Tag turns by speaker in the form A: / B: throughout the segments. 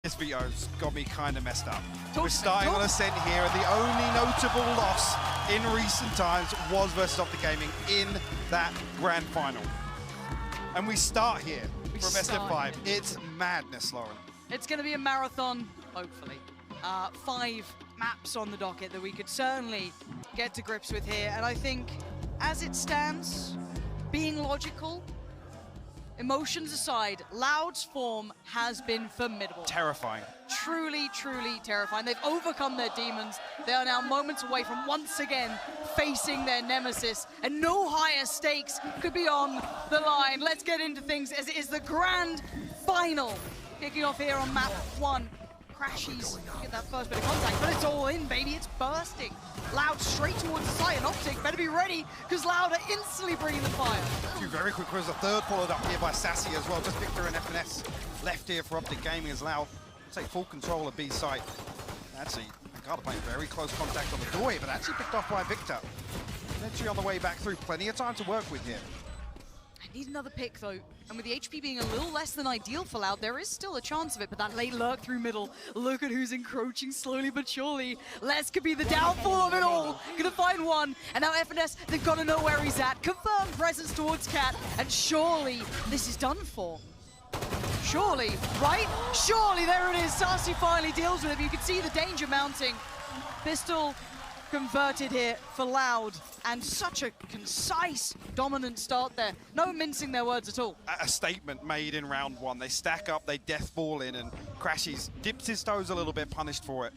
A: This video's got me kind of messed up. We're starting on Ascent here, and the only notable loss in recent times was versus OpTic Gaming in that grand final. And we start here for best of 5. It's madness, Lauren.
B: It's going to be a marathon, hopefully. 5 maps on the docket that we could certainly get to grips with here. And I think, as it stands, being logical, emotions aside, Loud's form has been formidable.
A: Terrifying.
B: Truly, truly terrifying. They've overcome their demons. They are now moments away from once again facing their nemesis, and no higher stakes could be on the line. Let's get into things as it is the grand final. Kicking off here on map 1. Crashies get that first bit of contact, but it's all in, baby. It's bursting. Loud straight towards the site, and OpTic better be ready, because Loud are instantly bringing the fire. 2
A: very quick was a third followed up here by Sassy as well. Just Victor and FNS left here for OpTic Gaming as Loud take full control of B site. Actually, Ricardo playing very close contact on the door here, but actually picked off by Victor. Eventually on the way back through, plenty of time to work with here.
B: I need another pick though, and with the HP being a little less than ideal for Loud, there is still a chance of it, but that late lurk through middle, look at who's encroaching slowly but surely. Les could be the downfall of it all. Gonna find one, and now FNS, they've got to know where he's at. Confirmed presence towards Cat, and surely this is done for. Surely, right? Surely, there it is. Sassy finally deals with it. You can see the danger mounting. Pistol converted here for Loud, and such a concise, dominant start there. No mincing their words at all.
A: A statement made in round 1. They stack up, they death ball in, and Crashies dips his toes a little bit, punished for it.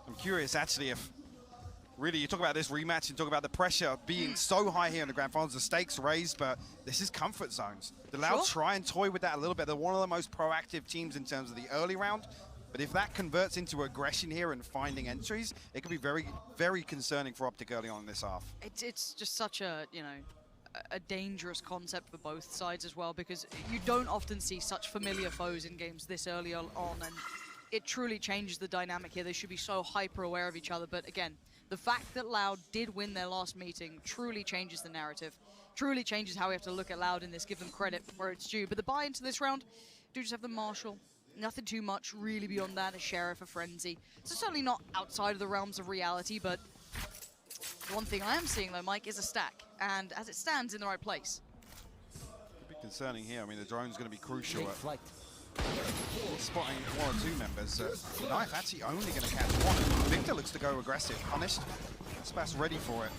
A: I'm curious, actually, if really you talk about this rematch and talk about the pressure being so high here in the grand finals, the stakes raised, but this is comfort zones. The Loud try and toy with that a little bit. They're one of the most proactive teams in terms of the early round. But if that converts into aggression here and finding entries, it could be very, very concerning for OpTic early on in this half.
B: It's just such a, you know, a dangerous concept for both sides as well, because you don't often see such familiar foes in games this early on, and it truly changes the dynamic here. They should be so hyper aware of each other, but again, the fact that Loud did win their last meeting truly changes the narrative, truly changes how we have to look at Loud in this, give them credit where it's due. But the buy into this round, do just have the Marshal. Nothing too much really beyond that, a Sheriff, a Frenzy. So certainly not outside of the realms of reality, but one thing I am seeing though, Mike, is a stack. And as it stands, in the right place.
A: Could be concerning here. I mean, the drone's going to be crucial at spotting 1 or 2 members. The knife actually only going to catch 1. Victor looks to go aggressive, punished. Aspas ready for it.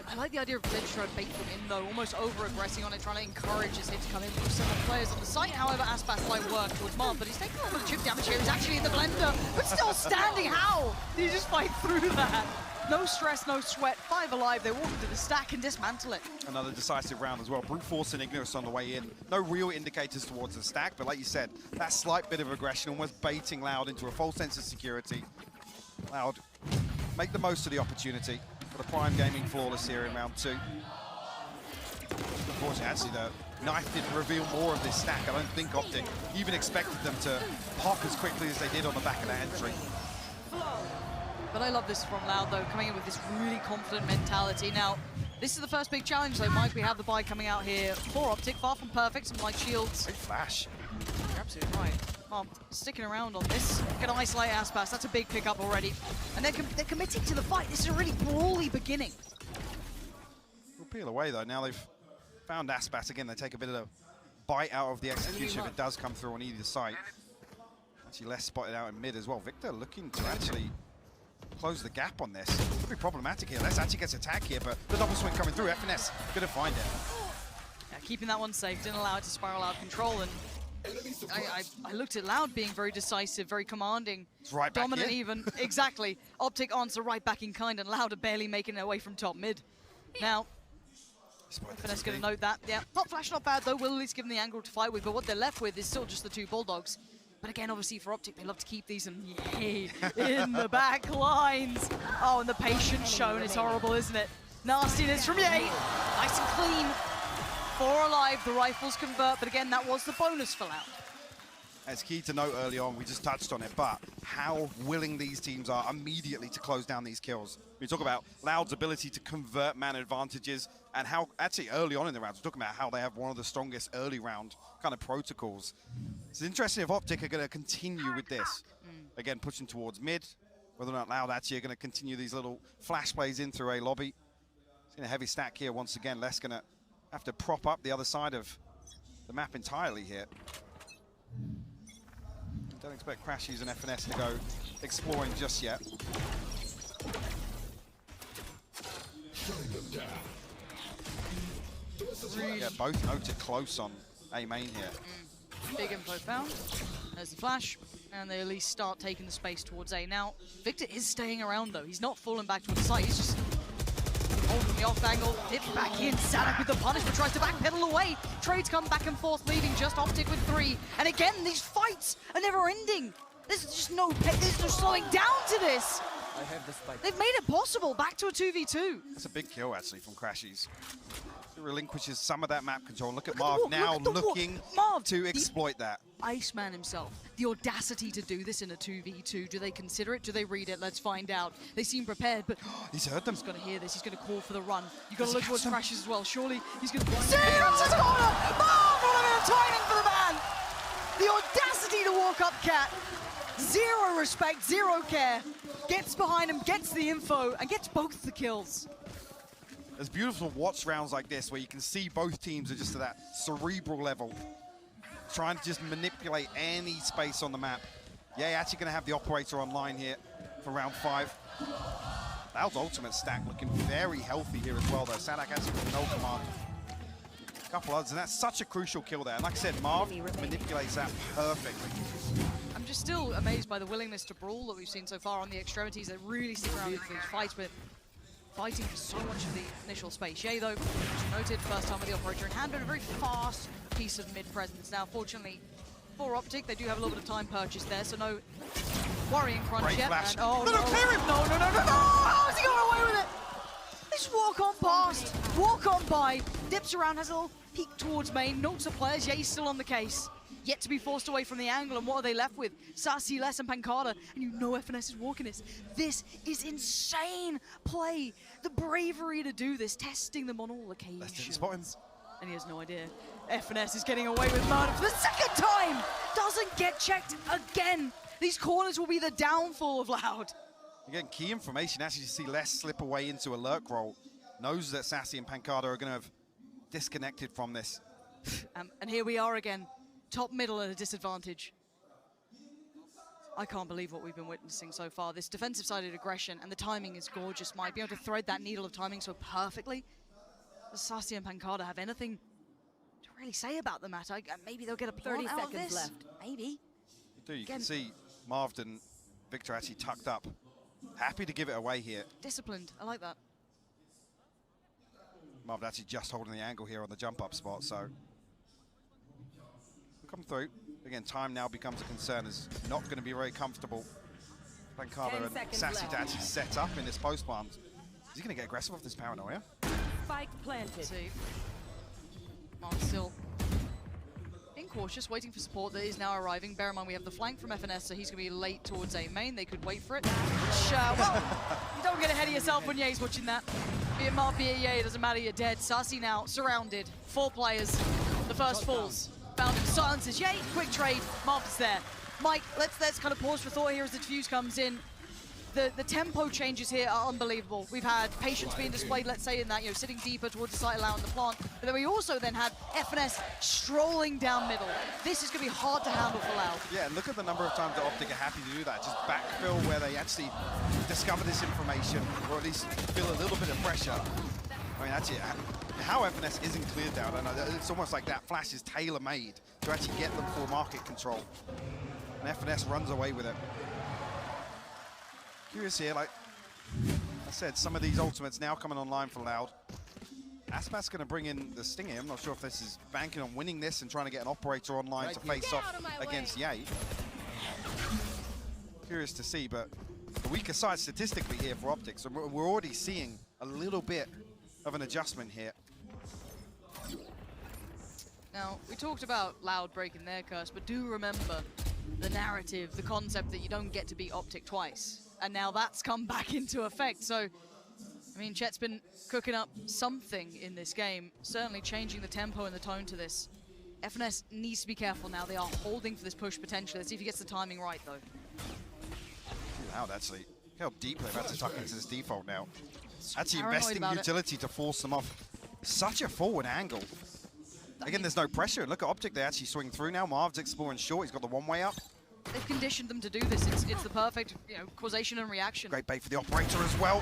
B: I like the idea of potentially trying to bait them in though, almost over-aggressing on it, trying to encourage his hit to come in from some of the players on the site. However, Aspas might work towards Marv, but he's taking a little bit of chip damage here. He's actually in the blender, but still standing. How? Did he just fight through that? No stress, no sweat, 5 alive. They walk into the stack and dismantle it.
A: Another decisive round as well. Brute Force and Ignis on the way in. No real indicators towards the stack, but like you said, that slight bit of aggression, almost baiting Loud into a false sense of security. Loud, make the most of the opportunity. The Prime Gaming flawless here in round 2. Unfortunately, actually, the knife didn't reveal more of this stack. I don't think OpTic even expected them to pop as quickly as they did on the back of that entry.
B: But I love this from Loud, though, coming in with this really confident mentality. Now, this is the first big challenge, though, Mike. We have the buy coming out here for OpTic, far from perfect. Some light shields.
A: Big flash.
B: You're absolutely right. Well, sticking around on this, gonna isolate Aspas. That's a big pickup already. And they're committing to the fight. This is a really brawly beginning.
A: We'll peel away, though. Now they've found Aspas again. They take a bit of a bite out of the execution if it does come through on either side. Actually, less spotted out in mid as well. Victor looking to actually close the gap on this. Could be problematic here. Les actually gets attack here, but the double swing coming through. FNS gonna find it.
B: Yeah, keeping that one safe. Didn't allow it to spiral out of control. And I looked at Loud being very decisive, very commanding,
A: right
B: dominant even. Exactly. OpTic answer right back in kind, and Loud are barely making their way from top mid. Now, FNS going to note that. Yeah, pop flash not bad though. Will at least give them the angle to fight with, but what they're left with is still just the 2 Bulldogs. But again, obviously for OpTic, they love to keep these, and yay, in the back lines. Oh, and the patience shown is horrible, isn't it? Nastiness from Yay. Nice and clean. 4 alive, the rifles convert, but again, that was the bonus for Loud.
A: It's key to note early on, we just touched on it, but how willing these teams are immediately to close down these kills. We talk about Loud's ability to convert man advantages and how actually early on in the rounds, we're talking about how they have one of the strongest early round kind of protocols. It's interesting if OpTic are going to continue with this. Again, pushing towards mid, whether or not Loud actually are going to continue these little flash plays in through a lobby. Seeing a heavy stack here once again. Les going to have to prop up the other side of the map entirely here. Don't expect Crashies and FNS to go exploring just yet. Yeah, both noted close on A main here.
B: Big info found. There's the flash, and they at least start taking the space towards A. Now, Victor is staying around though. He's not falling back towards the site. He's just holding the off angle, dips back in. Sadak with the punish, but tries to backpedal away. Trades come back and forth, leaving just OpTic with 3. And again, these fights are never ending. There's just no slowing down to this.
C: I have the spike.
B: They've made it possible. Back to a 2v2.
A: That's a big kill actually from Crashies. It relinquishes some of that map control. Look at Marv now looking to exploit that.
B: Iceman himself, the audacity to do this in a 2v2. Do they consider it? Do they read it? Let's find out. They seem prepared, but
A: he's heard them.
B: He's going to hear this. He's going to call for the run. You've got to look towards Crashes as well. Surely he's going to...
A: See,
B: runs his corner! Marv, what a bit of timing for the man! The audacity to walk up, Cat. Zero respect, zero care. Gets behind him, gets the info, and gets both the kills.
A: It's beautiful to watch rounds like this where you can see both teams are just at that cerebral level, trying to just manipulate any space on the map. Yeah, actually going to have the operator online here for round 5. Loud's ultimate stack looking very healthy here as well, though. Sadak actually with no command. A couple others, and that's such a crucial kill there. And like I said, Marv manipulates that perfectly.
B: I'm just still amazed by the willingness to brawl that we've seen so far on the extremities. They really stick around in these fights, but fighting for so much of the initial space. Yay, though, as noted, first time with the operator in hand, but a very fast piece of mid-presence. Now, fortunately, for OpTic, they do have a little bit of time purchase there, so no worrying crunch
A: Great
B: yet.
A: Flash.
B: And, oh,
A: no, clear him!
B: No, how's he going away with it? Just walk on past, walk on by, dips around, has a little peek towards main, notes the players. Yay's still on the case. Yet to be forced away from the angle, and what are they left with? Sassy, Les, and Pancada, and you know FNS is walking this. This is insane play. The bravery to do this, testing them on all occasions.
A: Let's didn't spot him.
B: And he has no idea. FNS is getting away with murder for the second time! Doesn't get checked again. These corners will be the downfall of Loud.
A: Again, key information, actually you see Les slip away into a lurk roll. Knows that Sassy and Pancada are going to have disconnected from this.
B: And here we are again. Top middle at a disadvantage. I can't believe what we've been witnessing so far. This defensive-sided aggression, and the timing is gorgeous. Might be able to thread that needle of timing so perfectly. Does Sassy and Pancada have anything to really say about the matter? Maybe they'll get a plant
C: 30
B: out of
C: seconds
B: this.
C: left.
B: Maybe.
A: You can see Marv and Victor actually tucked up. Happy to give it away here.
B: Disciplined. I like that.
A: Marv actually just holding the angle here on the jump-up spot, so come through. Again, time now becomes a concern. Is not going to be very comfortable. Pancada and Sassy to actually set up in this post plant. Is he going to get aggressive off this paranoia?
C: Spike planted.
B: See. Mark still being cautious, waiting for support that is now arriving. Bear in mind we have the flank from FNS, so he's going to be late towards A main. They could wait for it. Which, well, don't get ahead of yourself when Ye's watching that. Be it Marv, be it Ye, it doesn't matter, you're dead. Sassy now surrounded. 4 players. The first falls. Found him, silences. Yay, quick trade. Marv is there. Mike, let's kind of pause for thought here as the defuse comes in. The tempo changes here are unbelievable. We've had patience being displayed, let's say, in that, sitting deeper towards the site, allowing the plant. But then we also then had FNS strolling down middle. This is going to be hard to handle for Loud.
A: Yeah, and look at the number of times that OpTic are happy to do that. Just backfill where they actually discover this information, or at least feel a little bit of pressure. I mean, actually, how FNS isn't cleared down, and it's almost like that flash is tailor-made to actually get them full market control. And FNS runs away with it. Curious here, like I said, some of these ultimates now coming online for Loud. Asmat's going to bring in the Stinger. I'm not sure if this is banking on winning this and trying to get an operator online to face off against Ye. Curious to see, but the weaker side statistically here for OpTic, so we're already seeing a little bit of an adjustment here.
B: Now, we talked about Loud breaking their curse, but do remember, the narrative, the concept that you don't get to beat OpTic twice. And now that's come back into effect. So, I mean, Chet's been cooking up something in this game, certainly changing the tempo and the tone to this. FNS needs to be careful now. They are holding for this push potentially. Let's see if he gets the timing right, though.
A: Loud, actually. Look how deep they've had to tuck into this default now. Actually
B: Paranoid
A: investing
B: about
A: utility to force them off such a forward angle. Again, there's no pressure. Look at OpTic, they actually swing through now. Marv's exploring short, he's got the one-way up.
B: They've conditioned them to do this. It's the perfect, causation and reaction.
A: Great bait for the operator as well.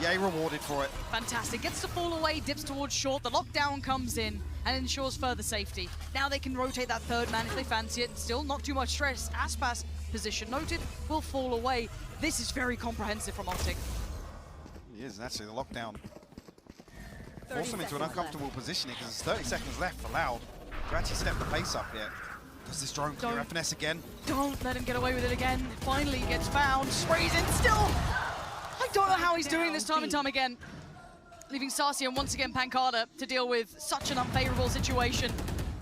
A: Yay, rewarded for it.
B: Fantastic. Gets to fall away, dips towards short. The lockdown comes in and ensures further safety. Now they can rotate that third man if they fancy it. Still not too much stress. Aspas, position noted, will fall away. This is very comprehensive from OpTic.
A: He is, and actually the lockdown force them into an uncomfortable positioning because there's 30 seconds left for Loud to actually step the pace up here. Does this drone clear FNS again? Don't
B: let him get away with it again. Finally gets found, sprays in still. I don't know how he's doing this time and time again. Leaving Sarsi and once again Pancada to deal with such an unfavorable situation.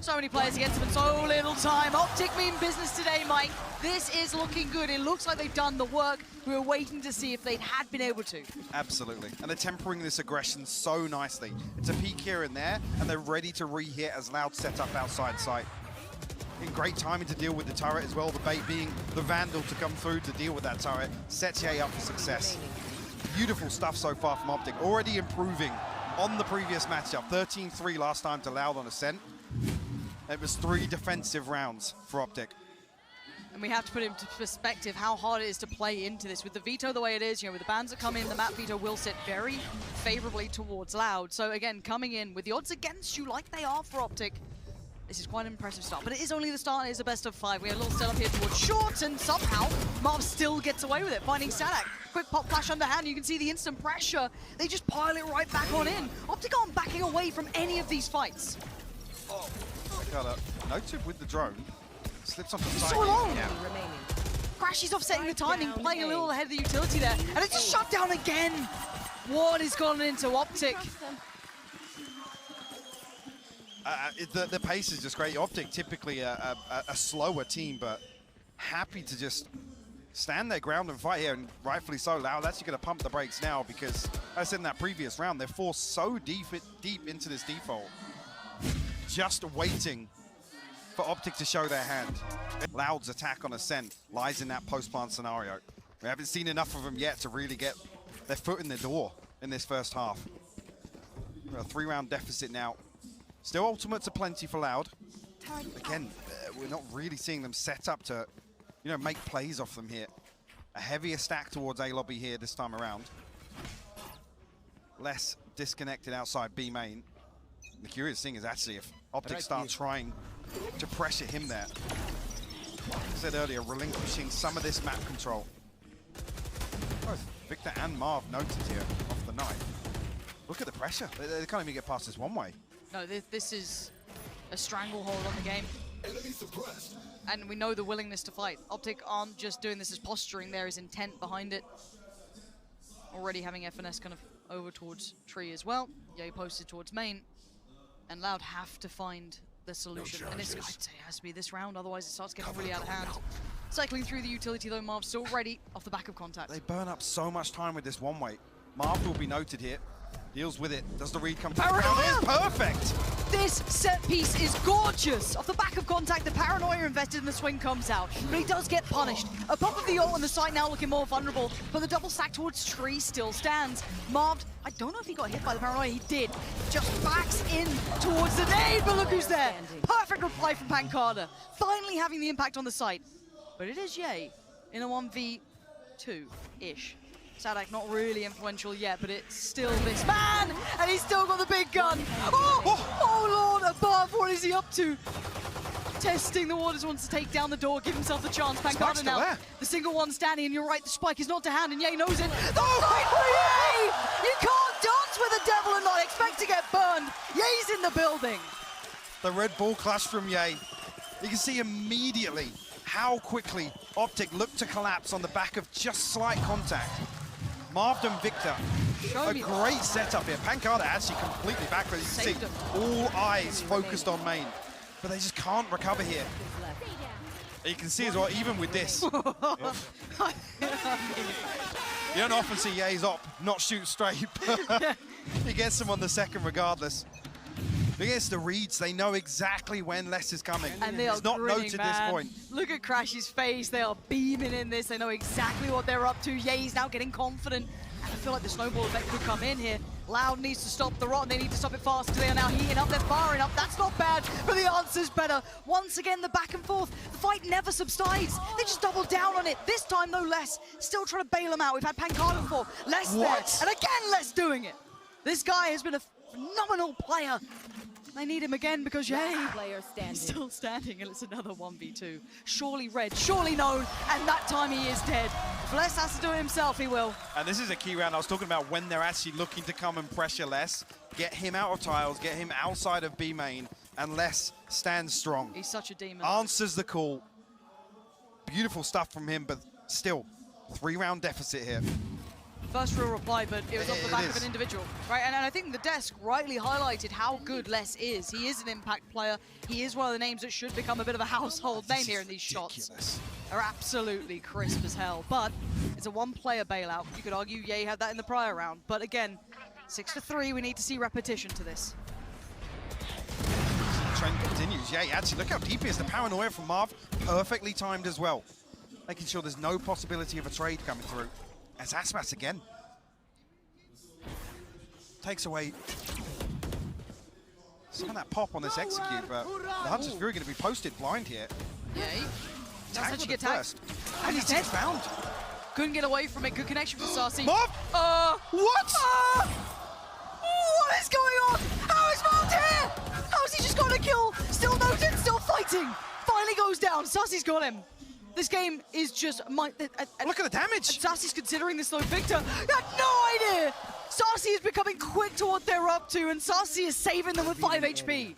B: So many players against him and so little time. OpTic mean business today, Mike. This is looking good. It looks like they've done the work. We were waiting to see if they had been able to.
A: Absolutely. And they're tempering this aggression so nicely. It's a peek here and there, and they're ready to re-hit as Loud set up outside sight. In great timing to deal with the turret as well, the bait being the Vandal to come through to deal with that turret. Sets Ye up for success. Beautiful stuff so far from OpTic. Already improving on the previous matchup. 13-3 last time to Loud on Ascent. It was 3 defensive rounds for OpTic.
B: And we have to put into perspective how hard it is to play into this. With the veto the way it is, with the bans that come in, the map veto will sit very favorably towards Loud. So again, coming in with the odds against you like they are for OpTic, this is quite an impressive start, but it is only the start. It is a best of 5. We have a little setup here towards short, and somehow Marv still gets away with it, finding Sadak. Quick pop flash underhand. You can see the instant pressure. They just pile it right back on in. OpTic aren't backing away from any of these fights.
A: Oh, I got a noted with the drone. Slips off the side.
B: So long.
A: Yeah.
B: Crash is offsetting the timing, playing a little ahead of the utility there, and it's just shut down again. What has gone into OpTic?
A: The pace is just great. OpTic typically a slower team, but happy to just stand their ground and fight here, and rightfully so. Loud actually going to pump the brakes now because, as I said in that previous round, they're forced so deep into this default, just waiting for OpTic to show their hand. Loud's attack on Ascent lies in that post-plant scenario. We haven't seen enough of them yet to really get their foot in the door in this first half. We're a 3-round deficit now. Still ultimates are plenty for Loud. Again, we're not really seeing them set up to, make plays off them here. A heavier stack towards A lobby here this time around. Less disconnected outside B main. The curious thing is actually if OpTic start trying to pressure him there. Like I said earlier, relinquishing some of this map control. Both Victor and Marv noted here off the knife. Look at the pressure. They can't even get past this one way.
B: No, this is a stranglehold on the game. And we know the willingness to fight. OpTic aren't just doing this as posturing, there is intent behind it. Already having FNS kind of over towards tree as well. Ye posted towards main. And Loud have to find the solution. And this, I'd say, has to be this round, otherwise it starts getting really out of hand. Cycling through the utility though, Marv still ready off the back of contact.
A: They burn up so much time with this one way. Marv will be noted here. Deals with it. Does the read come back around? It is perfect!
B: This set piece is gorgeous! Off the back of contact, the paranoia invested in the swing comes out. But he does get punished. A pop of the ult on the side now looking more vulnerable, but the double stack towards tree still stands. Marved, I don't know if he got hit by the paranoia, he did. Just backs in towards the nade, but look who's there! Perfect reply from Pancada. Finally having the impact on the site. But it is Ye in a 1v2-ish. Sadak not really influential yet, but it's still this man, and he's still got the big gun. Oh Lord above, what is he up to? Testing the waters, wants to take down the door, give himself the chance. Pancada now, the single one standing, and you're right, the spike is not to hand, and Ye knows it. The fight for Ye! You can't dance with the devil and not expect to get burned. Ye's in the building.
A: The red ball clash from Ye. You can see immediately how quickly OpTic looked to collapse on the back of just slight contact. Marv and Victor, a great setup here. Pancada actually completely backward. You can see all eyes focused on main, but they just can't recover here. You can see as well, even with this, you don't often see Ye's op not shoot straight, but he gets them on the second regardless. Against the reads, they know exactly when Les is coming.
B: And they are
A: it's not
B: grinning,
A: noted
B: man.
A: this point.
B: Look at Crash's face. They are beaming in this. They know exactly what they're up to. Ye's now getting confident. And I feel like the snowball effect could come in here. Loud needs to stop the rot. They need to stop it fast because they are now heating up. They're firing up. That's not bad, but the answer's better. Once again, the back and forth. The fight never subsides. They just double down on it. This time, no less. Still trying to bail them out. We've had Pancada before. Les there. And again, Les doing it. This guy has been a phenomenal player. They need him again because Ye
C: Player standing.
B: still standing, and it's another 1v2. Surely red, surely known, and that time he is dead. If Les has to do it himself, he will.
A: And this is a key round. I was talking about when they're actually looking to come and pressure Les, get him out of tiles, get him outside of B main, and Les stands strong.
B: He's such a demon.
A: Answers the call. Beautiful stuff from him, but still, 3-round deficit here.
B: First real reply, but it was off the back of
A: is.
B: an individual, right? And I think the desk rightly highlighted how good Les is. He is an impact player. He is one of the names that should become a bit of a household name here in these shots. Are absolutely crisp as hell, but it's a one-player bailout. You could argue Ye had that in the prior round, but again, 6-3, we need to see repetition to this.
A: Trend continues. Yeah, actually, look how deep he is. The paranoia from Marv, perfectly timed as well. Making sure there's no possibility of a trade coming through. As Aspas again. Takes away some of that pop on this execute, but the Hunter's Fury going to be posted blind here.
B: Ye does
A: Tag
B: actually
A: with
B: get
A: the
B: tagged.
A: first.
B: And he's dead.
A: Found.
B: Couldn't get away from it. Good connection for Sarsi.
A: Marv! What?
B: What is going on? How is Marv here? How has he just got a kill? Still noted, still fighting. Finally goes down. Sarsi's got him. This game is just...
A: Look at the damage.
B: Sarsi's considering this though. Victor had no idea. Sarsi is becoming quick to what they're up to, and Sarsi is saving them with 5 HP.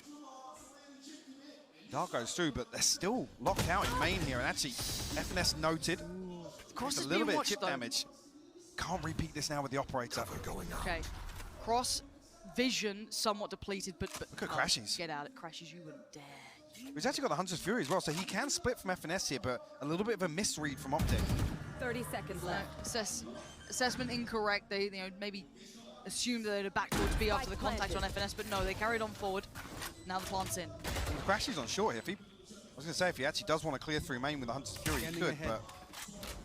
A: Dark goes through, but they're still locked out in main here, and actually, FNS noted.
B: Cross
A: Just
B: is
A: a little
B: being
A: bit of
B: watched,
A: chip
B: though.
A: damage. Can't repeat this now with the operator.
B: Okay. Cross vision somewhat depleted, but
A: Look at Crashies.
B: Get out. It crashes. You wouldn't dare.
A: He's actually got the Hunter's Fury as well, so he can split from FNS here, but a little bit of a misread from OpTic.
C: 30 seconds left.
B: Assessment incorrect. They maybe assumed that they'd have back towards B after the contact on FNS, but no, they carried on forward. Now the plant's in.
A: Crashies on short here. I was going to say, if he actually does want to clear through main with the Hunter's Fury, he could, but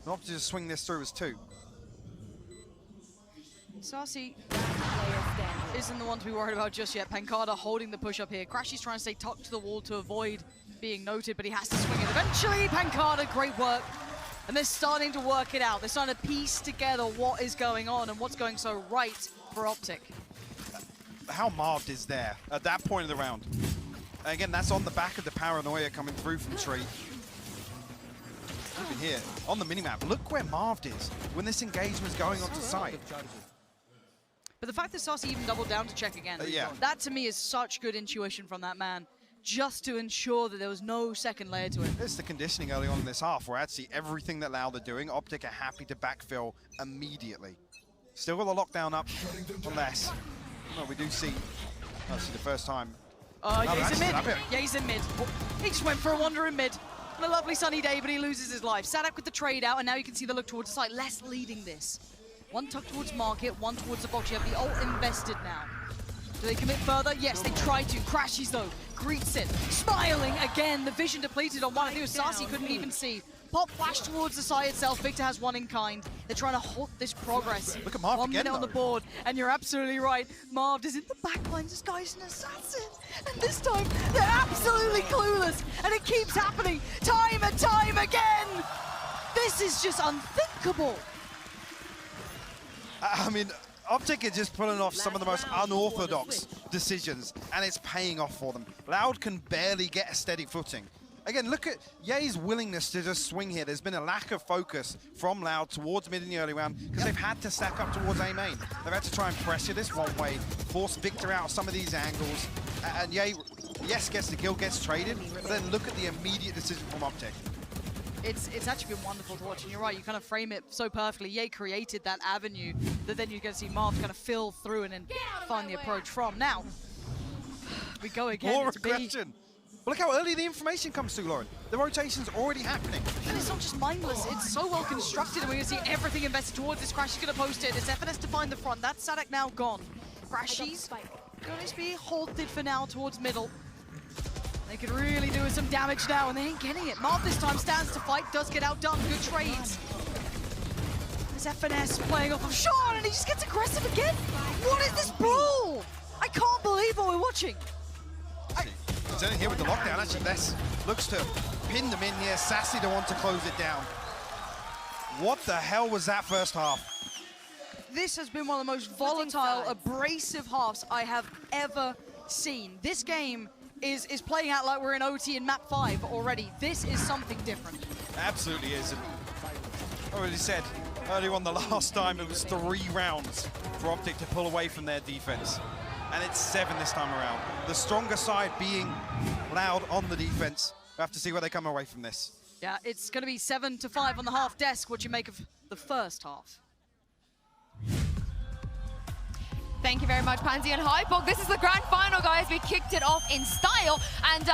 A: not to just swing this through as 2.
B: Sarsi
C: Player standing.
B: isn't the one to be worried about just yet. Pancada holding the push up here. Crashy's trying to stay tucked to the wall to avoid being noted, but he has to swing it. Eventually, Pancada, great work. And they're starting to work it out. They're starting to piece together what is going on and what's going so right for OpTic.
A: How Marved is there at that point of the round. Again, that's on the back of the paranoia coming through from Tree. Look in here, on the minimap, look where Marved is when this engagement's going onto site.
B: But the fact that Sarsi even doubled down to check again, that to me is such good intuition from that man, just to ensure that there was no second layer to it.
A: It's the conditioning early on in this half where actually everything that Loud are doing, OpTic are happy to backfill immediately. Still got the lockdown up for less. Well, we do see, actually the first time.
B: Ye's in mid. Ye's in mid. He just went for a wander in mid. On a lovely sunny day, but he loses his life. Sadak with the trade out, and now you can see the look towards the site. Les leading this. One tuck towards market, one towards the box. You have the ult invested now. Do they commit further? Yes, they try to. Crashies though, greets it. Smiling again, the vision depleted on one. I think it was Sarsi couldn't even see. Pop flash towards the site itself. Victor has one in kind. They're trying to halt this progress.
A: Look at Marv
B: 1
A: again,
B: minute on the
A: though.
B: board, and you're absolutely right. Marv is in the back line. This guy's an assassin. And this time, they're absolutely clueless. And it keeps happening time and time again. This is just unthinkable.
A: I mean, OpTic are just pulling off some of the most unorthodox decisions, and it's paying off for them. Loud can barely get a steady footing. Again, look at Ye's willingness to just swing here. There's been a lack of focus from Loud towards mid in the early round because they've had to stack up towards A main. They've had to try and pressure this one way, force Victor out of some of these angles. And Ye, yes, gets the kill, gets traded, but then look at the immediate decision from OpTic.
B: It's actually been wonderful to watch, and you're right, you kind of frame it so perfectly. Ye created that avenue that then you're going to see Marv kind of fill through and then find the approach from. Now, we go again.
A: More
B: It's B.
A: aggression. But look how early the information comes through, Lauren. The rotation's already happening.
B: And it's not just mindless, it's so well constructed, and we're going to see everything invested towards this. Crash is going to post it. It's FNS to find the front. That's Sadak now gone. Crashies going to be halted for now towards middle. They could really do with some damage now, and they ain't getting it. Marv this time stands to fight, does get outdone. Good trades. There's FNS playing off of Sean, and he just gets aggressive again. What is this brawl? I can't believe what we're watching.
A: Turning here with the lockdown, actually Les looks to pin them in here. Sassy the one to close it down. What the hell was that first half?
B: This has been one of the most volatile, abrasive halves I have ever seen. This game is playing out like we're in OT in map 5 already. This is something different.
A: Absolutely is. And I already said earlier on the last time it was 3 rounds for OpTic to pull away from their defense. And it's 7 this time around. The stronger side being loud on the defense. We have to see where they come away from this.
B: Yeah, it's going to be 7-5 on the half desk. What do you make of the first half?
D: Thank you very much, Pansy and Hypog. This is the grand final, guys. We kicked it off in style. And,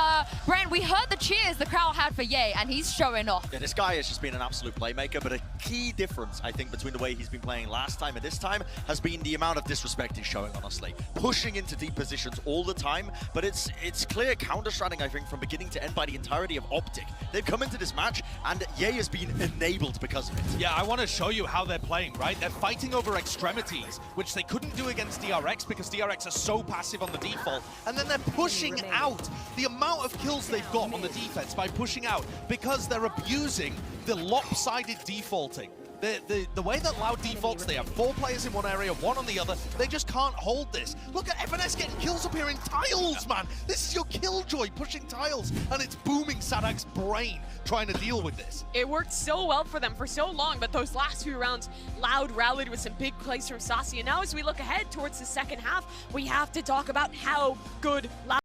D: Brent, we heard the cheers the crowd had for Ye, and he's showing off.
E: Yeah, this guy has just been an absolute playmaker, but a key difference, I think, between the way he's been playing last time and this time has been the amount of disrespect he's showing, honestly. Pushing into deep positions all the time, but it's clear counter-stratting, I think, from beginning to end by the entirety of OpTic. They've come into this match, and Ye has been enabled because of it.
F: Yeah, I want to show you how they're playing, right? They're fighting over extremities, which they couldn't do against DRX because DRX are so passive on the default, and then they're pushing out the amount of kills they've got on the defense by pushing out because they're abusing the lopsided defaulting. The way that Loud defaults, they have 4 players in one area, 1 on the other. They just can't hold this. Look at FNS getting kills up here in tiles, man. This is your killjoy pushing tiles, and it's booming Sadak's brain trying to deal with this.
G: It worked so well for them for so long, but those last few rounds, Loud rallied with some big plays from Sassy. And now as we look ahead towards the second half, we have to talk about how good Loud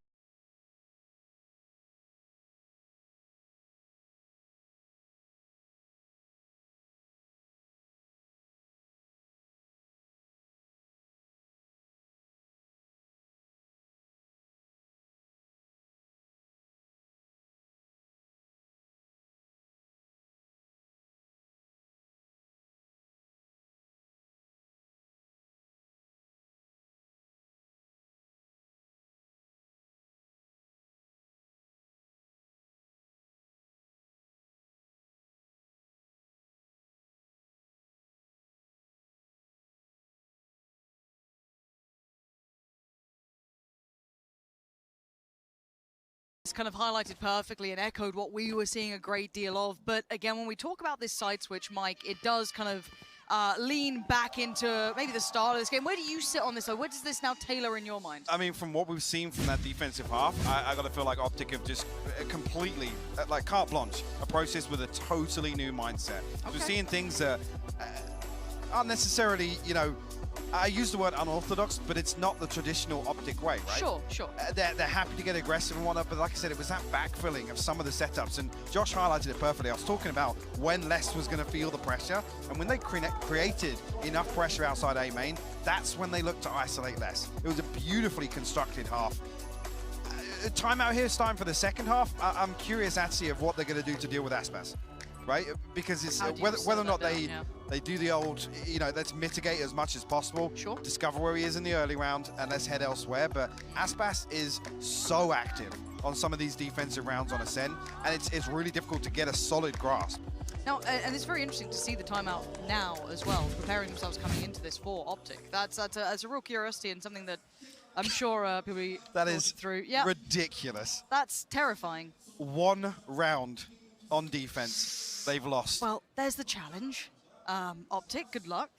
B: It's kind of highlighted perfectly and echoed what we were seeing a great deal of. But again, when we talk about this side switch, Mike, it does kind of lean back into maybe the start of this game. Where do you sit on this? Where does this now tailor in your mind?
A: I mean, from what we've seen from that defensive half, I got to feel like OpTic have just completely, like carte blanche, approached this with a totally new mindset. Okay. We're seeing things that aren't necessarily, you know, I use the word unorthodox, but it's not the traditional OpTic way, right?
B: Sure, sure.
A: They're happy to get aggressive and whatnot, but like I said, it was that backfilling of some of the setups, and Josh highlighted it perfectly. I was talking about when Les was going to feel the pressure, and when they created enough pressure outside A main, that's when they looked to isolate Les. It was a beautifully constructed half. Timeout here is time for the second half. I'm curious, actually, of what they're going to do to deal with Aspas. Right, because it's whether or not they do the old, you know, let's mitigate as much as possible.
B: Sure.
A: Discover where he is in the early round and let's head elsewhere. But Aspas is so active on some of these defensive rounds on Ascent, and it's really difficult to get a solid grasp.
B: Now, and it's very interesting to see the timeout now as well, preparing themselves coming into this for OpTic. That's a real curiosity and something that I'm sure people
A: that is
B: through. Yeah,
A: ridiculous.
B: That's terrifying.
A: 1 round on defense, they've lost.
B: Well, there's the challenge. OpTic, good luck.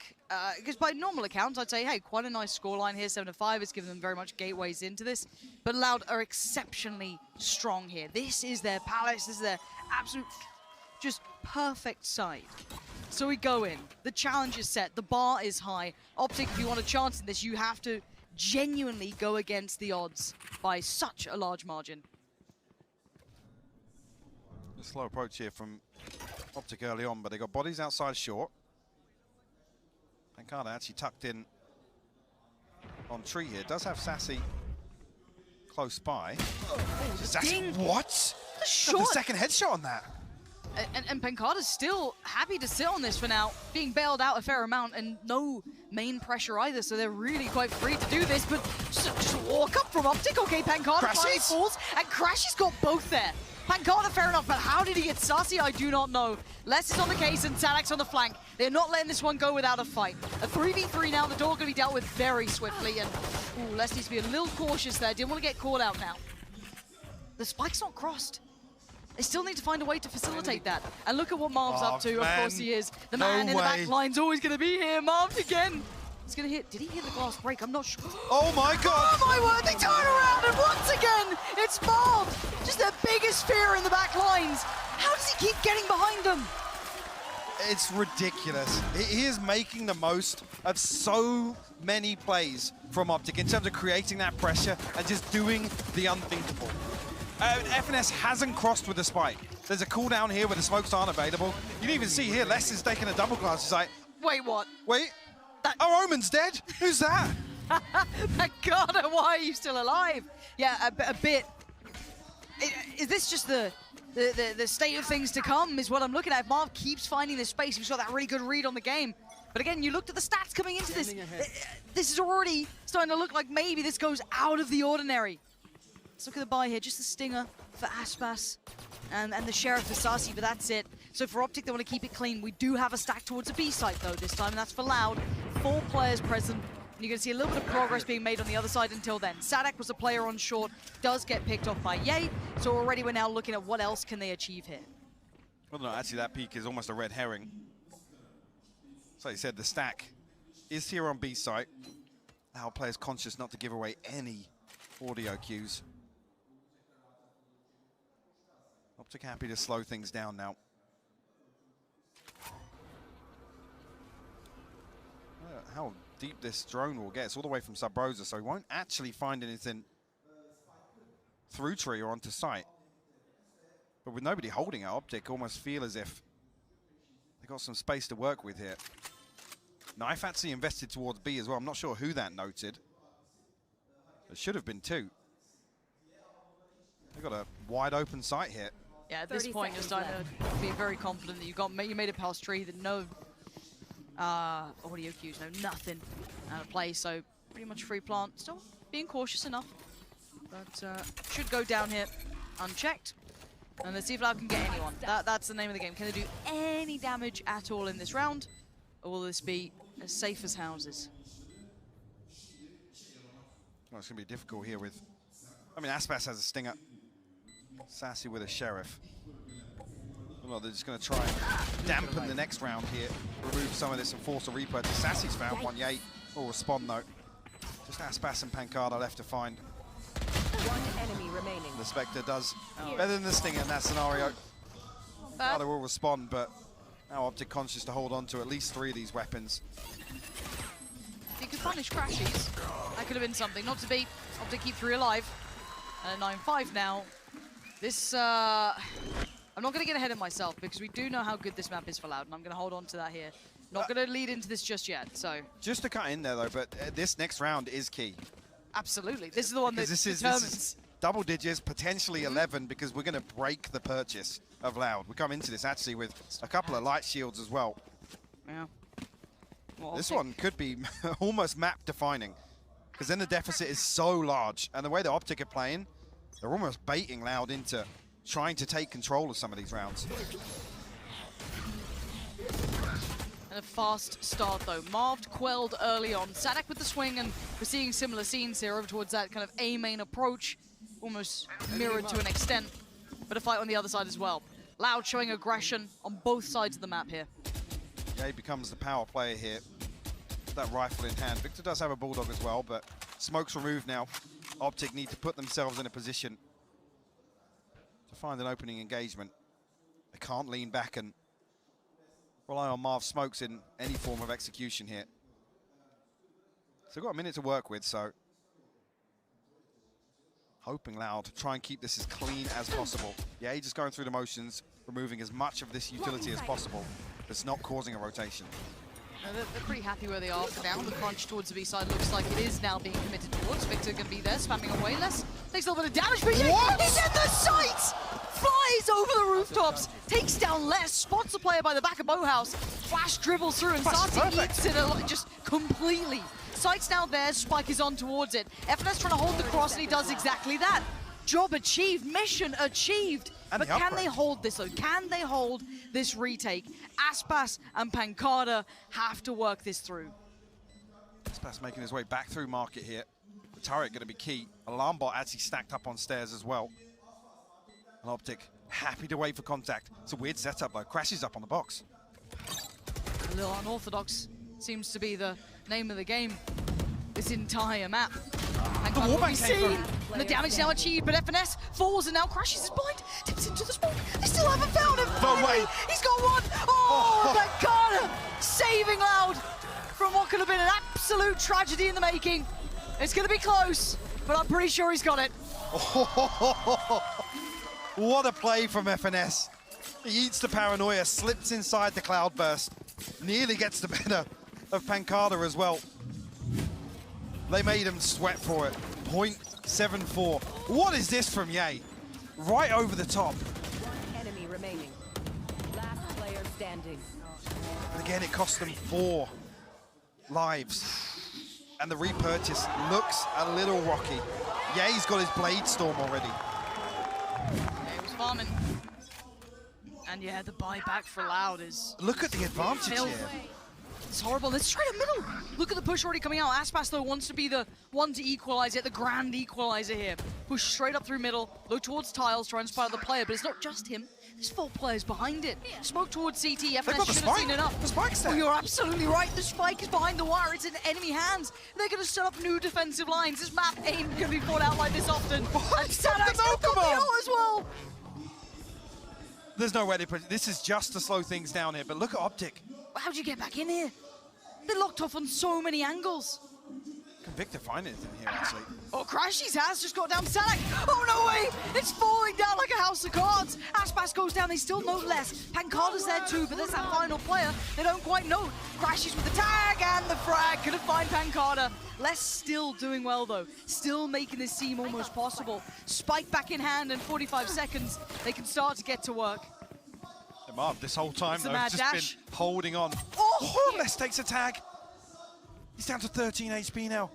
B: Because by normal accounts, I'd say, hey, quite a nice scoreline here. 7-5 has given them very much gateways into this. But Loud are exceptionally strong here. This is their palace. This is their absolute, just perfect side. So we go in. The challenge is set. The bar is high. OpTic, if you want a chance in this, you have to genuinely go against the odds by such a large margin.
A: A slow approach here from OpTic early on, but they got bodies outside short. Pancada actually tucked in on tree here. Does have Sassy close by.
B: ding.
A: What?
B: The
A: Got
B: shot.
A: the second headshot on that.
B: And Pancada's still happy to sit on this for now, being bailed out a fair amount and no main pressure either, so they're really quite free to do this, but just walk up from OpTic. Okay, Pancada finally
A: Crashes?
B: falls, and Crashy's got both there. Pancada, fair enough, but how did he get Sassy? I do not know. Les is on the case and Sadak's on the flank. They're not letting this one go without a fight. A 3v3 now, the door going to be dealt with very swiftly, and ooh, Les needs to be a little cautious there. Didn't want to get caught out now. The spike's not crossed. They still need to find a way to facilitate that. And look at what Marv's up to. Of course he is. The man in the back line's always going to be here. Marv again. He's going to hit. Did he hit the glass break? I'm not sure.
A: Oh my God!
B: Oh my word, they turn around and once again, it's Marv. Just their biggest fear in the back lines. How does he keep getting behind them?
A: It's ridiculous. He is making the most of so many plays from OpTic in terms of creating that pressure and just doing the unthinkable. FNS hasn't crossed with the spike. There's a cooldown here where the smokes aren't available. You can even see here, Les is taking a double glass. He's like,
B: Wait, what?
A: wait, our Omen's dead? Who's that?
B: Pancada, why are you still alive? Yeah, a bit. Is this just the state of things to come is what I'm looking at. If Marv keeps finding this space, he's got that really good read on the game. But again, you looked at the stats coming into this. This is already starting to look like maybe this goes out of the ordinary. Let's look at the buy here. Just the stinger for Aspas and the Sheriff for Sassy, but that's it. So for OpTic, they want to keep it clean. We do have a stack towards the B site, though, this time, and that's for Loud. 4 players present. And you're going to see a little bit of progress being made on the other side until then. Sadak was a player on short, does get picked off by Ye, so already we're now looking at what else can they achieve here.
A: Well, no, actually, that peak is almost a red herring. So you said, the stack is here on B site. Now players conscious not to give away any audio cues. OpTic happy to slow things down now. How deep this drone will get. It's all the way from Sub Rosa, so he won't actually find anything through tree or onto site. But with nobody holding it, OpTic almost feel as if they've got some space to work with here. Knife actually invested towards B as well. I'm not sure who that noted. There should have been 2. They've got a wide open site here.
B: Yeah, at this point, you're starting to be very confident that you made it past tree, that no audio cues, no nothing out of play, so pretty much free plant. Still being cautious enough, but should go down here unchecked. And let's see if Loud can get anyone. That's the name of the game. Can they do any damage at all in this round? Or will this be as safe as houses?
A: Well, it's going to be difficult here with... I mean, Aspas has a stinger. Sassy with a Sheriff. Well, they're just going to try and dampen the next round here. Remove some of this and force a repurchase. Sassy's found one. Ye will respond, though. Just Aspas and Pancada left to find.
C: One enemy remaining.
A: The Spectre does better than the Stinger in that scenario. They will respond, but now OpTic conscious to hold on to at least 3 of these weapons.
B: He could punish Crashies. That could have been something. Not to beat. OpTic keep 3 alive. And a 9-5 now. This, I'm not going to get ahead of myself because we do know how good this map is for Loud, and I'm going to hold on to that here. Not going to lead into this just yet, so. Just
A: to cut in there, though, but this next round is key.
B: Absolutely. This is the one that determines.
A: This is double digits, potentially 11, because we're going to break the purchase of Loud. We come into this actually with a couple of light shields as well.
B: Yeah. Well,
A: this one could be almost map defining, because then the deficit is so large, and the way the OpTic are playing, they're almost baiting Loud into trying to take control of some of these rounds.
B: And a fast start, though. Marved quelled early on. Sadak with the swing, and we're seeing similar scenes here over towards that kind of A-main approach, almost mirrored to an extent, but a fight on the other side as well. Loud showing aggression on both sides of the map here.
A: Yeah, he becomes the power player here. That rifle in hand. Victor does have a Bulldog as well, but smoke's removed now. OpTic need to put themselves in a position to find an opening engagement. They can't lean back and rely on Marv smokes in any form of execution here. So they've got a minute to work with, so hoping Loud to try and keep this as clean as possible. Yeah, just going through the motions, removing as much of this utility as possible that's not causing a rotation.
B: They're pretty happy where they are for now. The crunch towards the B side looks like it is now being committed towards. Victor going to be there, spamming away less. Takes a little bit of damage, but yeah, he's in the sights! Flies over the rooftops, takes down less, spots the player by the back of Bohouse. Flash dribbles through and Sati eats it just completely. Sight's now there, Spike is on towards it. FNS trying to hold the cross and he does exactly that. Job achieved, mission achieved.
A: And
B: but can they hold this though? Can they hold this retake? Aspas and Pancada have to work this through.
A: Aspas making his way back through market here. The turret going to be key. Alarm bot actually stacked up on stairs as well. And OpTic happy to wait for contact. It's a weird setup though. Crashes up on the box.
B: A little unorthodox seems to be the name of the game. This entire map. And
A: The
B: will be
A: wallbang came
B: seen. And the damage now achieved, but FNS falls and now crashes his blind. Tips into the smoke. They still haven't found him.
A: No way.
B: He's got one. Oh, Pancada saving Loud from what could have been an absolute tragedy in the making. It's going to be close, but I'm pretty sure he's got it.
A: What a play from FNS. He eats the paranoia, slips inside the cloudburst, nearly gets the better of Pancada as well. They made him sweat for it. 0.74. What is this from Ye? Right over the top.
C: One enemy remaining. Last player standing.
A: And again, it cost them 4 lives. And the repurchase looks a little rocky. Ye's got his Blade Storm already.
B: Yeah, he was farming. And yeah, the buyback for Loud is...
A: Look at the advantage
B: Filth.
A: here.
B: It's horrible. It's straight up middle. Look at the push already coming out. Aspas, though, wants to be the one to equalize it, the grand equalizer here. Push straight up through middle, look towards tiles, try and spy the player, but it's not just him. There's 4 players behind it. Smoke towards CT.
A: They've got
B: FNS
A: the
B: should have
A: spike.
B: seen enough.
A: The spike's there.
B: Oh, you're absolutely right. The spike is behind the wire. It's in enemy hands. They're going to set up new defensive lines. This map ain't going to be fought out like this often. And Sadak's got the ult as well.
A: There's no way they put. This is just to slow things down here, but look at OpTic.
B: How'd you get back in here? They're locked off on so many angles.
A: Can Victor find anything here, actually?
B: Oh, Crashy's has just got down Sadak. Oh, no way! It's falling down like a house of cards. Aspas goes down, they still know less. Pancada's there too, but there's that final player they don't quite know. Crashy's with the tag and the frag. Couldn't find Pancada. Les still doing well, though. Still making this seem almost possible. Spike back in hand in 45 seconds. They can start to get to work.
A: Marv, this whole time,
B: It's a
A: though,
B: mad
A: just
B: dash.
A: been holding on.
B: Oh!
A: Oh, Les takes a tag. He's down to 13 HP now.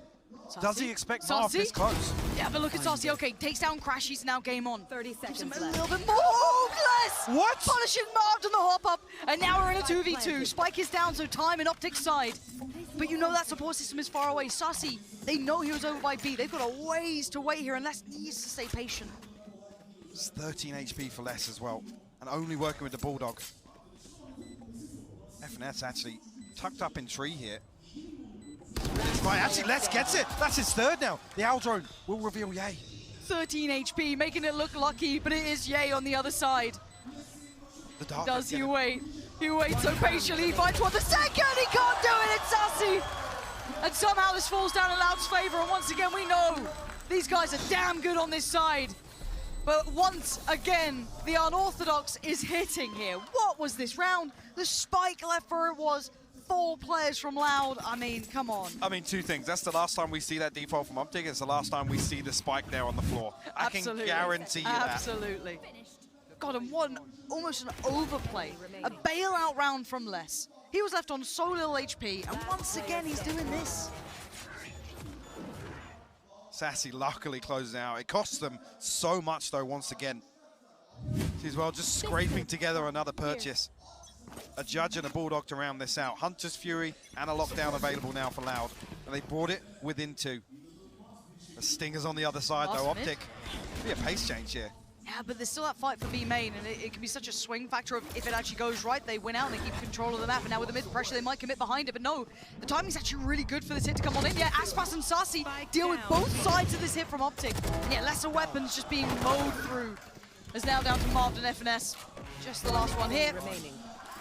A: Does he expect Marv this close?
B: Yeah, but look at Saucy. Okay, takes down Crashy's, now game on.
C: 30
B: Gives
C: seconds
B: him a
C: left.
B: little bit more. Oh, Les!
A: What?
B: Punishing Marv on the hop up, and now we're in a 2v2. Spike is down, so time in OpTic's side. But you know that support system is far away. Saucy, they know he was over by B. They've got a ways to wait here, and Les needs to stay patient.
A: It's 13 HP for Les as well, and only working with the Bulldog. FNS actually tucked up in tree here. Right, actually, Les gets it. That's his third now. The Owl Drone will reveal Ye.
B: 13 HP, making it look lucky, but it is Ye on the other side.
A: The Dark
B: Does
A: get
B: he
A: him.
B: wait? He waits so patiently, he finds one the second, he can't do it, it's Sassy! And somehow this falls down in Loud's favor, and once again we know these guys are damn good on this side. But once again, the unorthodox is hitting here. What was this round? The spike left where it was. 4 players from Loud. I mean, come on.
A: I mean, 2 things. That's the last time we see that default from OpTic. It's the last time we see the spike there on the floor. I can guarantee you that.
B: Absolutely. God, and one, almost an overplay. A bailout round from Les. He was left on so little HP, and once again, he's doing this.
A: Sassy luckily closes out. It costs them so much, though, once again. She's well just scraping together another purchase. A Judge and a Bulldog to round this out. Hunter's Fury and a lockdown available now for Loud. And they brought it within 2. The Stinger's on the other side, though.
B: Last mid.
A: OpTic. Be a pace change here.
B: Yeah, but there's still that fight for B main, and it can be such a swing factor of if it actually goes right, they win out and they keep control of the map. And now with the mid pressure, they might commit behind it, but no, the timing's actually really good for this hit to come on in. Yeah, Aspas and Sassy deal with both sides of this hit from OpTic. And yeah, lesser weapons just being mowed through. It's now down to Marv and FNS. Just the last one here.
C: Remaining.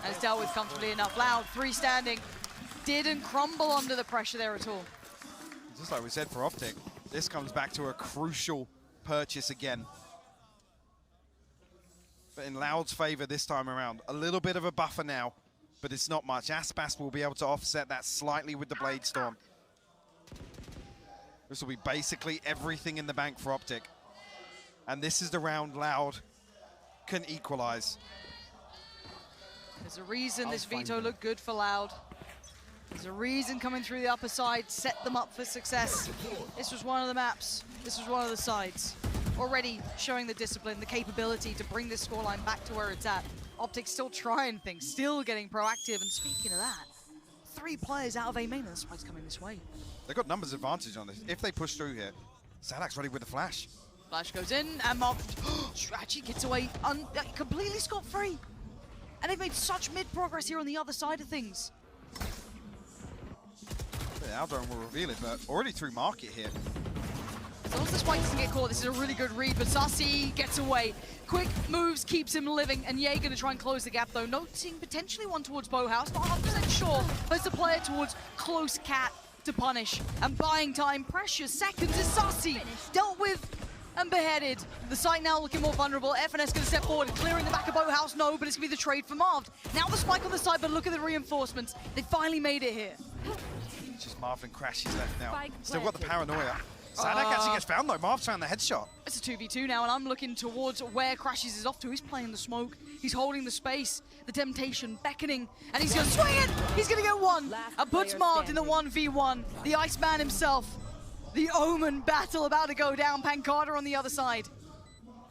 B: And it's dealt with comfortably enough. Loud, 3 standing. Didn't crumble under the pressure there at all.
A: Just like we said for OpTic, this comes back to a crucial purchase again. But in Loud's favor this time around. A little bit of a buffer now. but it's not much. Aspas will be able to offset that slightly with the Blade Storm. This will be basically everything in the bank for OpTic. And this is the round Loud can equalize.
B: There's a reason this veto looked good for Loud. There's a reason coming through the upper side set them up for success. This was one of the maps. This was one of the sides. Already showing the discipline, the capability to bring this scoreline back to where it's at. OpTic still trying things, still getting proactive. And speaking of that, 3 players out of A main and the spike's coming this way.
A: They've got numbers advantage on this. If they push through here, Sadak's ready with the flash.
B: Flash goes in, and Mob actually gets away completely scot-free. And they've made such mid-progress here on the other side of things.
A: Aldron will reveal it, but already through market here.
B: As long as the spike doesn't get caught, this is a really good read, but Sasi gets away. Quick moves keeps him living, and Ye gonna try and close the gap though, noticing potentially one towards Bowhouse, not 100% sure, but it's a player towards Close Cat to punish. And buying time, precious seconds is Sasi, dealt with and beheaded. The site now looking more vulnerable. FNS gonna step forward, clearing the back of Bowhouse, no, but it's gonna be the trade for Marved. Now the spike on the side, but look at the reinforcements. They finally made it here.
A: It's just Marv and Crashies left now.
C: Spike
A: Still got the
C: planted.
A: paranoia. Sadak actually gets found though. Marv's found the headshot.
B: It's a 2v2 now, and I'm looking towards where Crashies is off to. He's playing the smoke. He's holding the space. The temptation beckoning, and he's gonna swing it! He's gonna get one!
C: Last
B: And puts
C: player
B: Marved in the 1v1. The Iceman himself. The Omen battle about to go down. Pancada on the other side.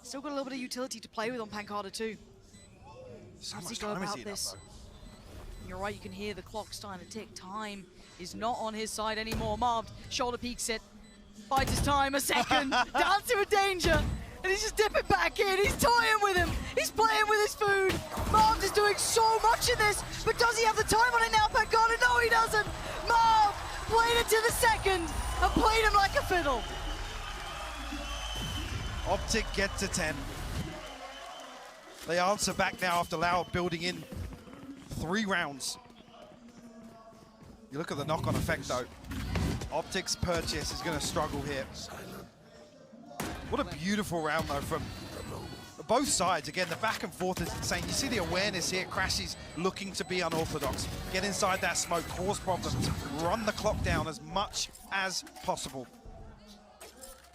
B: Still got a little bit of utility to play with on Pancada too.
A: So
B: How does
A: much
B: he go
A: time is
B: about
A: he
B: this?
A: up,
B: You're right, you can hear the clock starting to tick. Time is not on his side anymore. Marved, shoulder peeks it, bides his time, a second, dancing with danger, and he's just dipping back in. He's toying with him. He's playing with his food. Marved is doing so much in this, but does he have the time on it now, Pancada? No, he doesn't. Marv played it to the second and played him like a fiddle.
A: OpTic get to 10. They answer back now after Loud building in 3 rounds. You look at the knock-on effect though. OpTic's purchase is going to struggle here. What a beautiful round though from both sides. Again, the back and forth is insane. You see the awareness here. Crashies looking to be unorthodox. Get inside that smoke, cause problems, run the clock down as much as possible.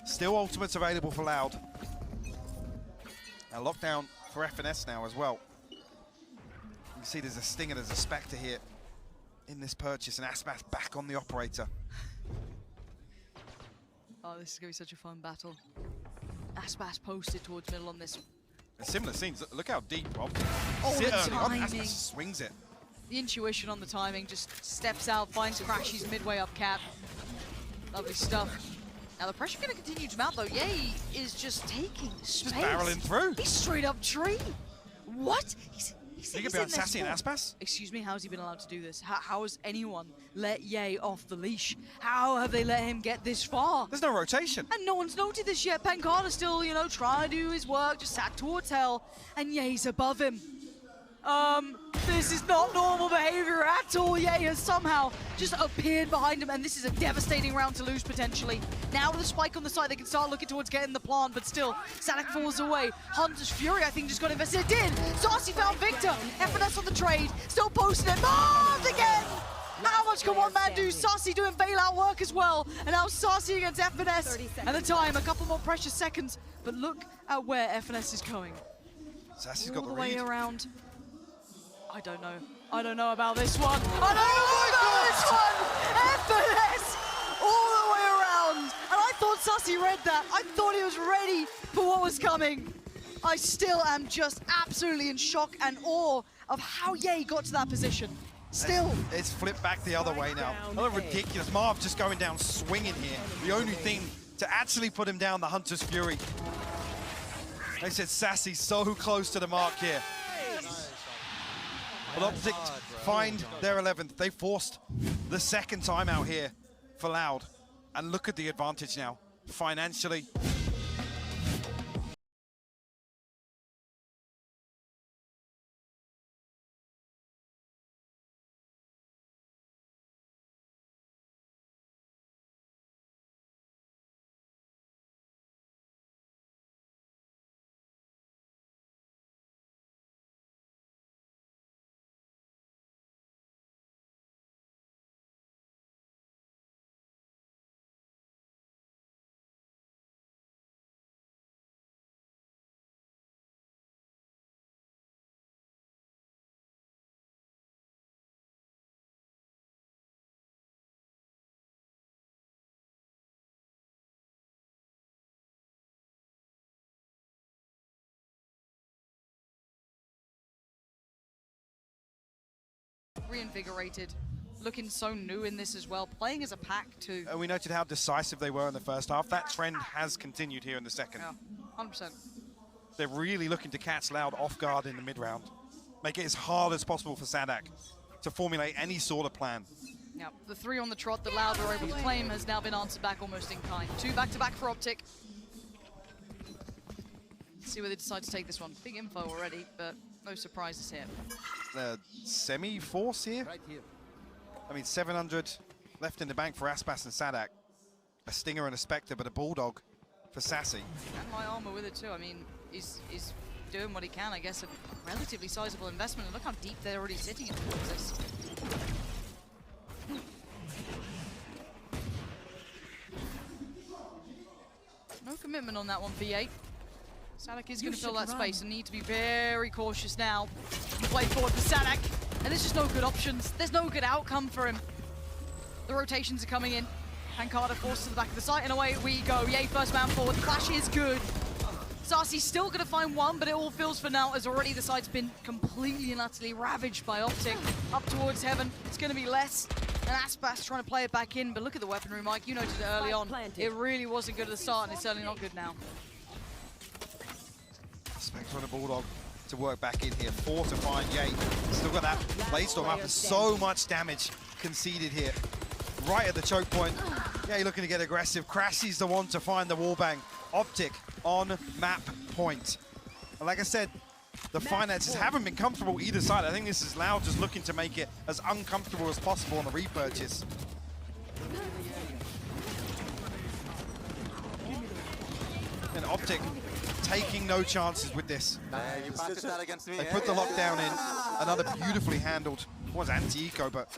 A: Still ultimates available for Loud. A lockdown for FNS now as well. You can see there's a Stinger, there's a Spectre here in this purchase, and Aspas back on the operator.
B: Oh, this is going to be such a fun battle. Aspas posted towards middle on this.
A: And similar scenes, look how deep Rob.
B: Oh,
A: Sit
B: the
A: early on,
B: timing.
A: Aspas swings it.
B: The intuition on the timing, just steps out, finds Crashies midway up cap. Lovely stuff. Now the pressure going to continue to mount though. Ye is just taking space.
A: Just barreling through.
B: He's straight up tree. What? He's
A: You can be on
B: in there
A: Sassy and
B: still.
A: Aspas?
B: Excuse me, how's he been allowed to do this? How has anyone let Ye off the leash? How have they let him get this far?
A: There's no rotation.
B: And no one's noted this yet. Pancada's still, you know, trying to do his work, just sat towards hell, and Ye's above him. This is not normal behavior at all. Ye has somehow just appeared behind him, and this is a devastating round to lose potentially. Now with the spike on the side, they can start looking towards getting the plant, but still, Sadak falls away. Hunter's Fury, I think, just got invested. It did! Saucy found Victor. FNS on the trade, still posting it. Marved again! How much can one man do? Saucy doing bailout work as well. And now Saucy against FNS. And the time, a couple more precious seconds. But look at where FNS is going.
A: Sassy's
B: All
A: got the
B: the way
A: read.
B: around. I don't know. I don't know about this one. I don't know about this one! FNS all the way around. And I thought Sussy read that. I thought he was ready for what was coming. I still am just absolutely in shock and awe of how Ye got to that position. Still.
A: It's flipped back the other way now. Another ridiculous. Marv just going down swinging here. The only thing to actually put him down, the Hunter's Fury. They said Sassy's so close to the mark here. But OpTic find their 11th. They forced the second time out here for Loud. And look at the advantage now. Financially,
B: reinvigorated, looking so new in this as well, playing as a pack too.
A: And we noted how decisive they were in the first half. That trend has continued here in the second.
B: Yeah, 100%.
A: They're really looking to catch Loud off guard in the mid-round. Make it as hard as possible for Sadak to formulate any sort of plan.
B: Yeah, the 3 on the trot that Loud were able to claim has now been answered back almost in kind. 2 back-to-back for OpTic. See where they decide to take this one. Big info already, but no surprises here.
A: The semi-force here?
H: Right here.
A: I mean, 700 left in the bank for Aspas and Sadak. A Stinger and a Spectre, but a Bulldog for Sassy.
B: And my armor with it too. I mean, he's doing what he can, I guess. A relatively sizable investment. And look how deep they're already sitting in towards this. No commitment on that one, V8. Sadak is going to fill that space and need to be very cautious now. Play forward for Sadak. And there's just no good options. There's no good outcome for him. The rotations are coming in. Pancada forced to the back of the site, and away we go. Yay, first man forward. The flash is good. Sarsi's still going to find one, but it all feels for now as already the site's been completely and utterly ravaged by OpTic. Up towards heaven. It's going to be less. And Aspas trying to play it back in, but look at the weaponry, Mike. You noted it early on. It really wasn't good at the start, and it's certainly not good now.
A: Spectre on a Bulldog to work back in here. 4 to find Yay. Still got that Bladestorm up. There's so much damage conceded here. Right at the choke point. Yay looking to get aggressive. Crashy's the one to find the wallbang. OpTic on map point. And like I said, the finances haven't been comfortable either side. I think this is Loud just looking to make it as uncomfortable as possible on the repurchase. And OpTic taking no chances with this.
H: You practiced that against me.
A: They put the lockdown in. Another beautifully handled. It was anti-eco, but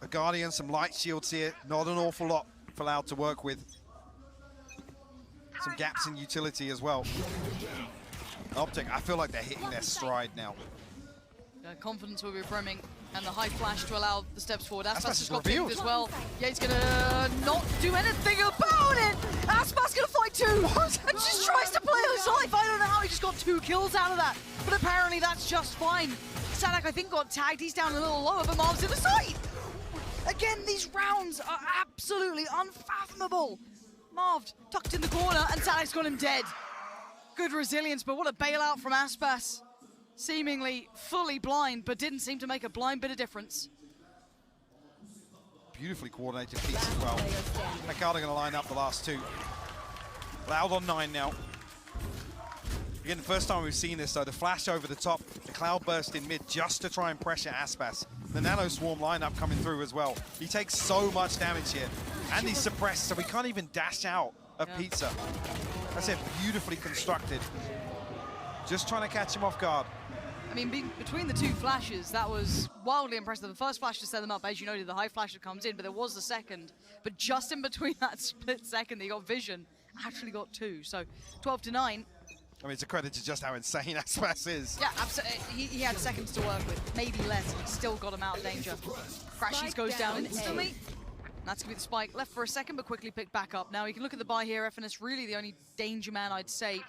A: a Guardian, some light shields here. Not an awful lot for Loud to work with. Some gaps in utility as well. OpTic, I feel like they're hitting their stride now.
B: Confidence will be brimming, and the high flash to allow the steps forward. Aspas
A: Aspas
B: has
A: is
B: got
A: revealed.
B: picked as well. Yeah, he's gonna not do anything about it. Aspas gonna fight too, and just tries to play his life. I don't know how he just got 2 kills out of that, but apparently that's just fine. Sadak, I think, got tagged. He's down a little lower, but Marv's in the site. Again, these rounds are absolutely unfathomable. Marv tucked in the corner, and Sadak's got him dead. Good resilience, but what a bailout from Aspas. Seemingly fully blind, but didn't seem to make a blind bit of difference.
A: Beautifully coordinated piece as well. Pancada going to line up the last 2. Loud on 9 now. Again, the first time we've seen this, though, the flash over the top, the cloud burst in mid just to try and pressure Aspas. The Nano Swarm lineup coming through as well. He takes so much damage here, and he's suppressed, so we can't even dash out of Pizza. That's it, beautifully constructed. Just trying to catch him off guard.
B: I mean, between the 2 flashes, that was wildly impressive. The first flash to set them up, as you noted, the high flash that comes in, but there was the second. But just in between that split second, he got vision, actually got 2. So 12 to 9.
A: I mean, it's a credit to just how insane Aspas is.
B: Yeah, absolutely. He had seconds to work with, maybe less, and he still got him out of danger. Crashies goes down instantly. And that's going to be the spike. Left for a second, but quickly picked back up. Now, you can look at the buy here. FNS really the only danger man, I'd say,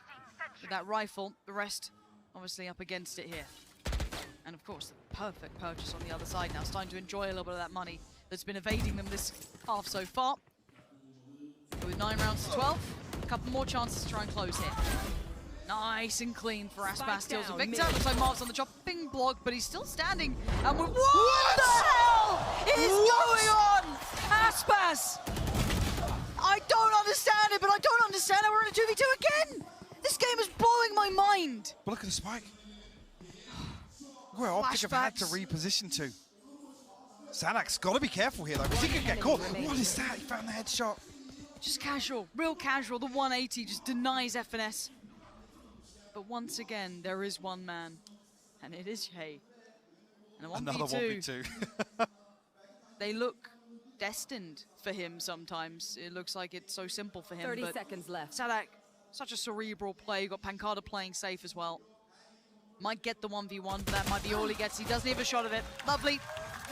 B: with that rifle. The rest, obviously, up against it here. And, of course, the perfect purchase on the other side now. Starting to enjoy a little bit of that money that's been evading them this half so far. But with 9 rounds to 12, a couple more chances to try and close here. Nice and clean for Aspas, steals a victor. Looks like Marv's on the chopping block, but he's still standing. And we're, what the hell is going on? Aspas! I don't understand it, but I don't understand how we're in a 2v2 again. This game is blowing my mind.
A: But look at the spike. Where OpTic have had to reposition to. Sadak's got to be careful here, though, because he could get caught. What is that? He found the headshot.
B: Just casual, real casual. The 180 just denies FNS. But once again, there is one man, and it is Jay. And a 1v2.
A: Another 1v2.
B: They look destined for him sometimes. It looks like it's so simple for him.
C: 30 seconds left.
B: Sadak, such a cerebral play. You got Pancada playing safe as well. Might get the 1v1, but that might be all he gets. He doesn't have a shot of it. Lovely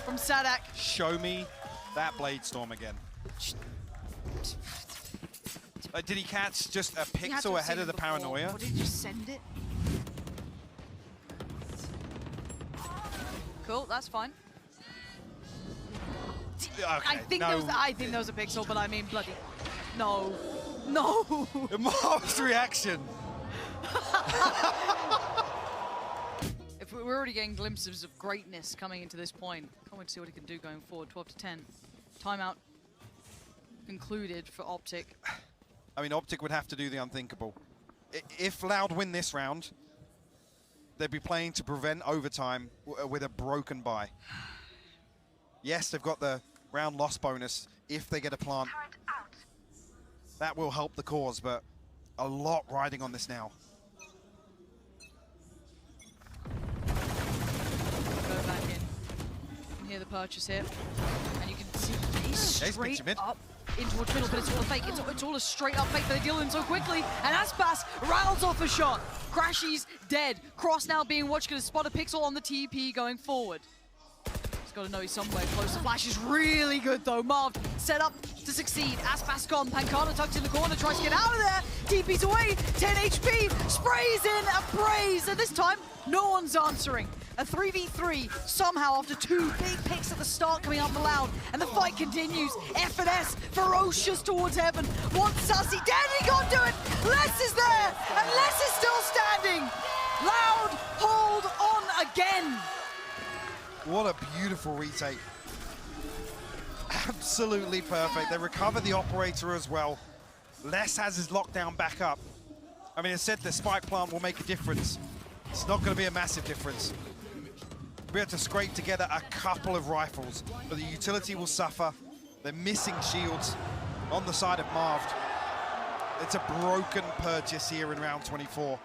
B: from Sadak.
A: Show me that Bladestorm again. Did he catch just a pixel ahead of the paranoia?
B: Or did he just send it? cool. That's fine.
A: Okay,
B: I think
A: no.
B: there was a pixel, but I mean, bloody no, no.
A: Marv's reaction.
B: If we're already getting glimpses of greatness coming into this point, can't wait to see what he can do going forward. 12 to 10. Timeout concluded for OpTic.
A: I mean, OpTic would have to do the unthinkable. If Loud win this round, they'd be playing to prevent overtime with a broken bye. Yes, they've got the round loss bonus if they get a plant. That will help the cause, but a lot riding on this now.
B: Go back in. You can hear the purchase here. And you can see he's
A: He's
B: straight
A: pitching mid.
B: up in towards middle, but it's all a fake. It's all a straight up fake, but they deal with him so quickly. And Aspas rattles off a shot. Crashy's dead. Cross now being watched, gonna spot a pixel on the TP going forward. He's got to know he's somewhere close. The flash is really good though. Marv set up to succeed. Aspas gone. Pancada tucked in the corner, tries to get out of there. TP's away. 10 HP. Sprays in a praise. And this time, no one's answering. A 3v3 somehow after 2 big picks at the start coming up for Loud. And the fight continues. F&S ferocious towards heaven. Wants Sassy dead and he can't do it. Les is there and Les is still standing. Loud hold on again.
A: What a beautiful retake. Absolutely perfect. They recover the operator as well. Les has his lockdown back up. I mean, it said the spike plant will make a difference. It's not going to be a massive difference. We have to scrape together a couple of rifles, but the utility will suffer. They're missing shields on the side of Marv. It's a broken purchase here in round 24.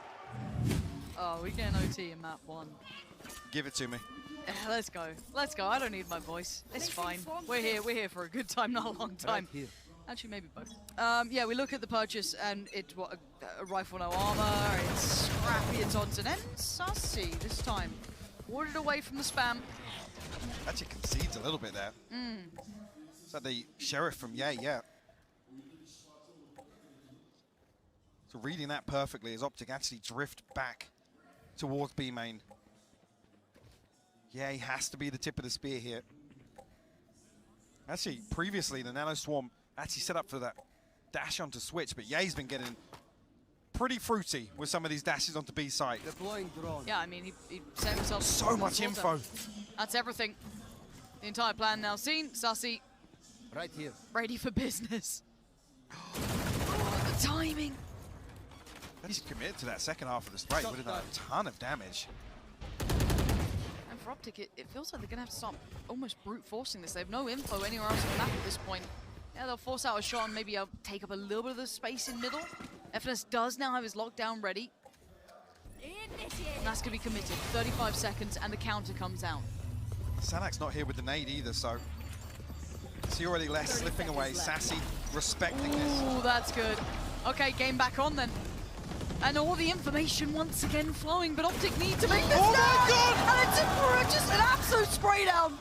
B: Oh, we get an OT in map 1.
A: Give it to me.
B: Let's go. Let's go. I don't need my voice. It's fine. We're here for a good time, not a long time. Actually, maybe both. Yeah, we look at the purchase, and it's what a rifle, no armor. It's scrappy. It's odds and ends. Sussy this time. Warded away from the spam.
A: Actually concedes a little bit there. Is that the sheriff from Yay? Yeah. So reading that perfectly as OpTic actually drift back towards B main. Yay has to be the tip of the spear here. Actually, previously the Nano Swarm actually set up for that dash onto switch, but Yay's been getting pretty fruity with some of these dashes onto B site.
B: Yeah, I mean, he set himself...
A: So much info.
B: That's everything. The entire plan now seen. Sussy.
H: Right here.
B: Ready for business. Oh, the timing.
A: He's committed to that second half of the spray. Would have done a ton of damage.
B: And for OpTic, it feels like they're going to have to start almost brute forcing this. They have no info anywhere else on the map at this point. Yeah, they'll force out a shot and maybe take up a little bit of the space in middle. FNS does now have his lockdown ready. And that's going to be committed. 35 seconds and the counter comes out.
A: Sanak's not here with the nade either, so see already Les slipping away. Sassy respecting this.
B: Ooh, that's good. Okay, game back on then. And all the information once again flowing, but OpTic need to make this
A: Oh
B: down.
A: my God!
B: And it's just an absolute spray down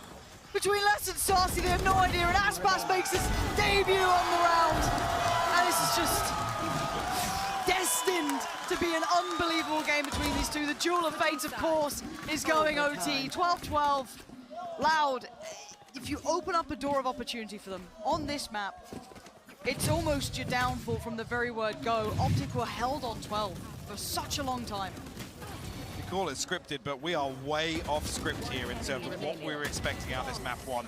B: between Les and Sassy. They have no idea, and Aspas makes his debut on the round. And this is just destined to be an unbelievable game between these two. The duel of fate, of course, is going OT. 12-12. Loud. If you open up a door of opportunity for them on this map, it's almost your downfall from the very word go. OpTic were held on 12 for such a long time.
A: You call it scripted, but we are way off script here in terms of what we were expecting out of this map 1.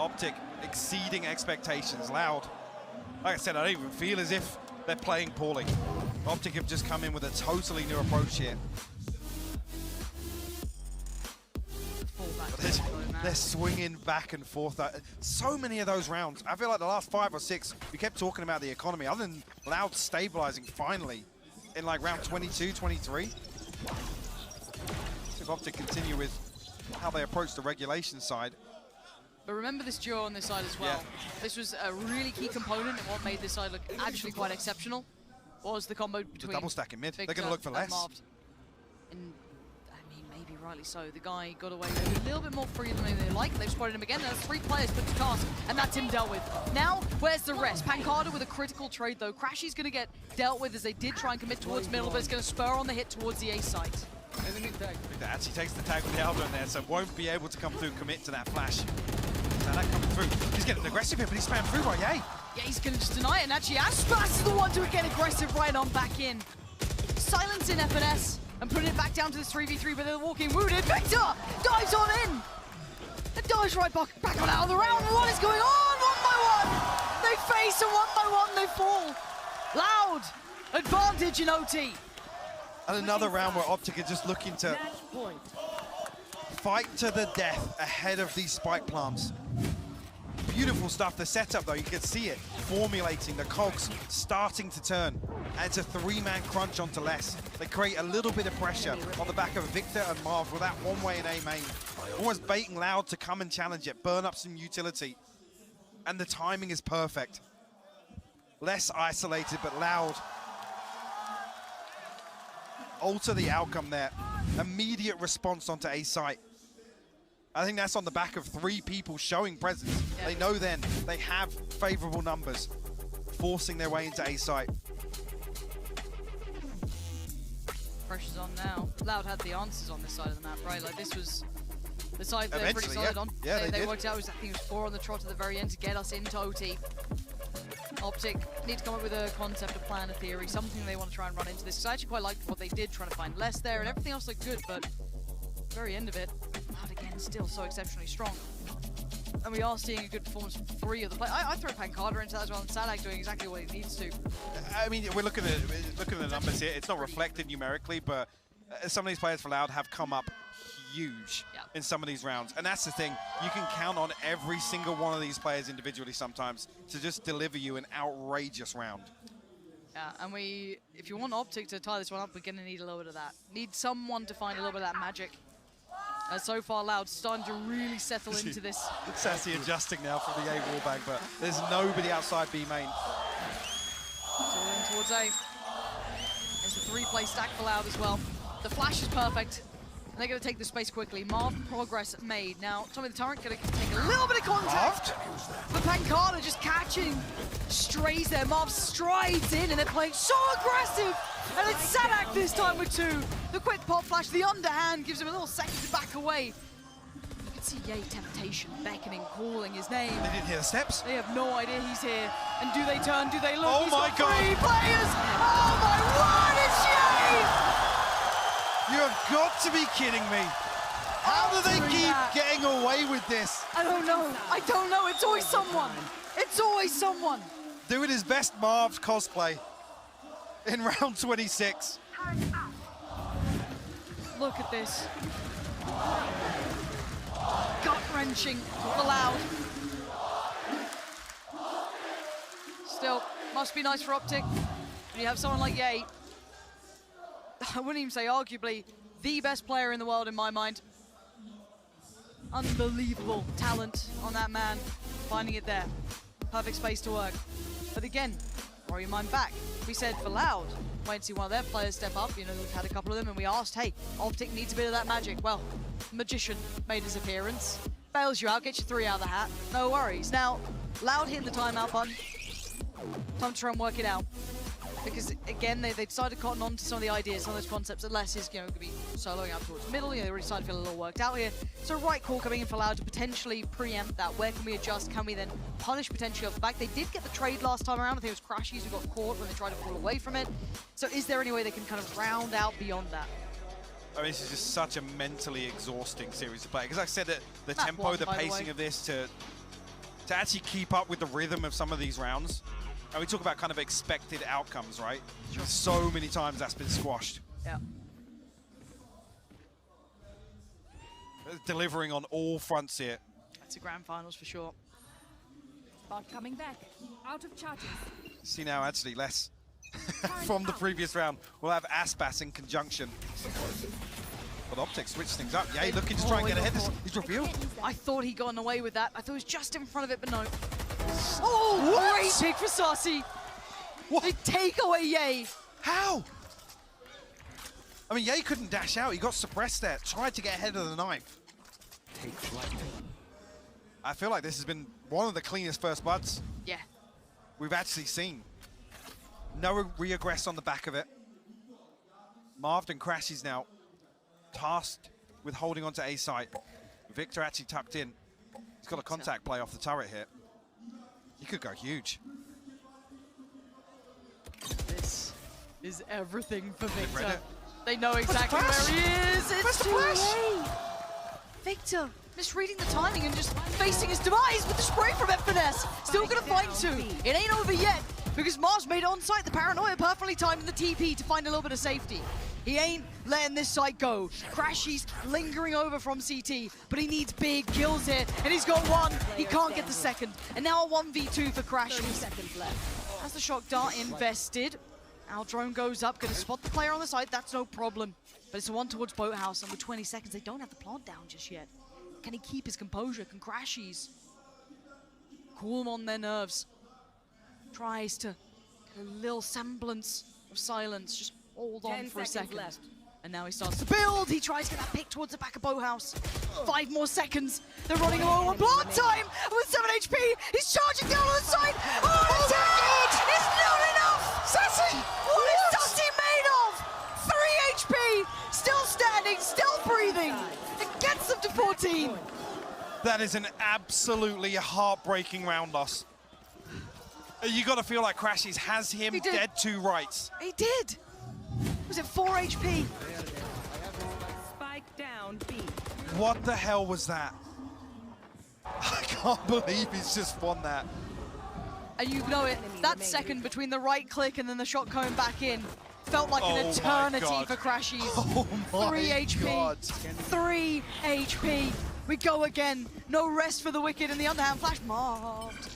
A: OpTic exceeding expectations. Loud. Like I said, I don't even feel as if they're playing poorly. OpTic have just come in with a totally new approach here. They're swinging back and forth. So many of those rounds. I feel like the last 5 or 6, we kept talking about the economy, other than Loud stabilizing finally in like round 22, 23. If OpTic continue with how they approach the regulation side.
B: But remember this duo on this side as well. Yeah. This was a really key component in what made this side look actually quite exceptional. Was the combo between
A: the double stack in mid.
B: Victor,
A: they're going to look for less.
B: And I mean, maybe rightly so. The guy got away with a little bit more free than they like. They've spotted him again. There's 3 players put to task, and that's him dealt with. Now, where's the rest? Pancada with a critical trade, though. Crashy's going to get dealt with as they did try and commit towards middle, but it's going to spur on the hit towards the A site.
A: That actually takes the tag with the elbow in there, so won't be able to come through, commit to that flash. Now that coming through. He's getting aggressive here, but he's spammed through by Ye.
B: Yeah, he's going to just deny it, and actually Aspas is the one to get aggressive right on back in. Silencing FNS and putting it back down to this 3v3, but they're walking wounded. Victor dives on in and dives right back on out of the round. What is going on? One by one, they face, and one by one they fall. Loud advantage in OT.
A: And another round where OpTic are just looking to fight to the death ahead of these spike plants. Beautiful stuff. The setup, though, you can see it formulating, the cogs starting to turn. And it's a three-man crunch onto Less. They create a little bit of pressure on the back of Victor and Marv with that one-way in A main. Almost baiting Loud to come and challenge it, burn up some utility. And the timing is perfect. Less isolated, but Loud alter the outcome there. Immediate response onto A site. I think that's on the back of 3 people showing presence.
B: Yeah.
A: They know then they have favorable numbers, forcing their way into A site.
B: Pressure's on now. Loud had the answers on this side of the map, right? Like, this was the side they're pretty
A: Eventually,
B: solid
A: yeah.
B: on.
A: Yeah, they did.
B: worked out, I think it was 4 on the trot at the very end to get us into OT. OpTic need to come up with a concept, a plan, a theory, something they want to try and run into this. Because I actually quite liked what they did, trying to find Less there, and everything else looked good, but very end of it, Loud again, still so exceptionally strong. And we are seeing a good performance from 3 of the players. I throw Pancada into that as well, and Sadak doing exactly what he needs to.
A: I mean, we're looking at the numbers here. It's not reflected numerically, but some of these players for Loud have come up huge in some of these rounds. And that's the thing. You can count on every single one of these players individually sometimes to just deliver you an outrageous round.
B: Yeah, and if you want OpTic to tie this one up, we're going to need a little bit of that. Need someone to find a little bit of that magic. So far, Loud starting to really settle into this.
A: Sassy adjusting now from the A wallbang, but there's nobody outside B main.
B: It's all in towards A. There's the 3-play stack for Loud as well. The flash is perfect. And they're going to take the space quickly. Marv progress made. Now, Tommy the Torrent going to take a little bit of contact. But Pancada just catching strays there. Marv strides in, and they're playing so aggressive. And it's Sadak this time with 2. The quick pop flash, the underhand gives him a little second to back away. You can see Ye Temptation beckoning, calling his name.
A: They didn't hear the steps.
B: They have no idea he's here. And do they turn? Do they look?
A: Oh
B: He's
A: my
B: got
A: God.
B: 3 players. Oh my word, it's Ye!
A: You have got to be kidding me. How do they keep getting away with this?
B: I don't know. I don't know. It's always someone. It's always someone.
A: Doing his best Marv's cosplay in round 26.
B: Look at this. Gut-wrenching for Loud. Still, must be nice for OpTic. When you have someone like Ye, I wouldn't even say arguably the best player in the world in my mind. Unbelievable talent on that man, finding it there. Perfect space to work. But again, throw your mind back. We said for Loud, wait and see one of their players step up. You know, we've had a couple of them, and we asked, hey, OpTic needs a bit of that magic. Well, Magician made his appearance. Bails you out, gets you 3 out of the hat. No worries. Now, Loud hitting the timeout button. Time to try and work it out. Because again, they decided to cotton on to some of the ideas, some of those concepts that Less is going to be soloing out towards the middle. You know, they already started to feel a little worked out here. So right call coming in for Loud to potentially preempt that. Where can we adjust? Can we then punish potentially off the back? They did get the trade last time around. I think it was Crashies who got caught when they tried to pull away from it. So is there any way they can kind of round out beyond that?
A: I mean, this is just such a mentally exhausting series to play. Because like I said, the
B: Map
A: tempo,
B: one,
A: the
B: by the
A: pacing
B: way.
A: of this to actually keep up with the rhythm of some of these rounds. And we talk about kind of expected outcomes, right? So many times that's been squashed.
B: Yeah.
A: Delivering on all fronts here.
B: That's a grand finals for sure.
C: Bot coming back. Out of charges.
A: See now, actually, Less from the previous round. We'll have Aspas in conjunction. But OpTic switched things up. Yeah, looking to try and get ahead. He's revealed.
B: I thought he'd gotten away with that. I thought he was just in front of it, but no. Oh, great pick for Saucy.
A: What?
B: They take away Ye.
A: How? I mean, Ye couldn't dash out. He got suppressed there. Tried to get ahead of the knife.
H: Take flight.
A: I feel like this has been one of the cleanest first bloods
B: Yeah.
A: we've actually seen. No re-aggress on the back of it. Marved and Crashies now tasked with holding on to A site. Victor actually tucked in. He's got a contact play off the turret here. He could go huge.
B: This is everything for
A: read
B: Victor.
A: it.
B: They know exactly
A: flash?
B: where he is.
A: Where's
B: It's
A: the
B: too
A: flash?
B: late. Victor misreading the timing and just facing his demise with the spray from Finesse. Still gonna find two. It ain't over yet because Mars made it on site. The paranoia perfectly timed in the TP to find a little bit of safety. He ain't letting this side go. Crashy's lingering over from CT, but he needs big kills here, and he's got one. He can't get the second. And now a 1v2 for
C: 30
B: Crashy.
C: seconds left.
B: As the shock dart invested, our drone goes up, gonna spot the player on the side, that's no problem. But it's a one towards Boathouse, and with 20 seconds, they don't have the plant down just yet. Can he keep his composure? Can Crashies cool them on their nerves? Tries to get a little semblance of silence, just hold on
C: 10
B: for a
C: seconds
B: second.
C: left.
B: And now he starts to build. He tries to get that pick towards the back of Boathouse. 5 more seconds. They're running low on plant time. With 7 HP, he's charging down on the side. Oh, it's out! It's not enough!
A: Sassy!
B: What is Sassy made of? 3 HP, still standing, still breathing. It gets them to 14.
A: That is an absolutely heartbreaking round loss. You got to feel like Crashies has him
B: He did.
A: dead to rights.
B: He did. Was it 4 HP?
C: Spike down B.
A: What the hell was that? I can't believe he's just won that.
B: And you know it, that second between the right click and then the shot coming back in felt like
A: Oh
B: an
A: my
B: eternity
A: God.
B: for Crashies.
A: Oh my
B: 3 HP.
A: God.
B: 3 HP. We go again. No rest for the wicked, and the underhand flash mobbed.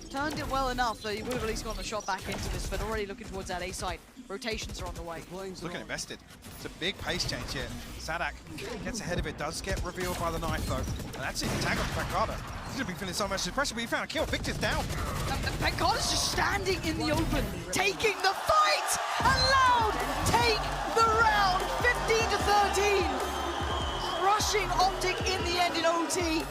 B: Turned it well enough that he would have at least gotten a shot back into this, but already looking towards that A site. Rotations are on the way.
A: Looking invested. It's a big pace change here. Sadak gets ahead of it, does get revealed by the knife though. And that's it, tag on Pancada. He's gonna be feeling so much pressure, but he found a kill. Victor's down.
B: Pancada's just standing in the open, taking the fight! Allowed! Take the round! 15 to 13! Crushing OpTic in the end in OT.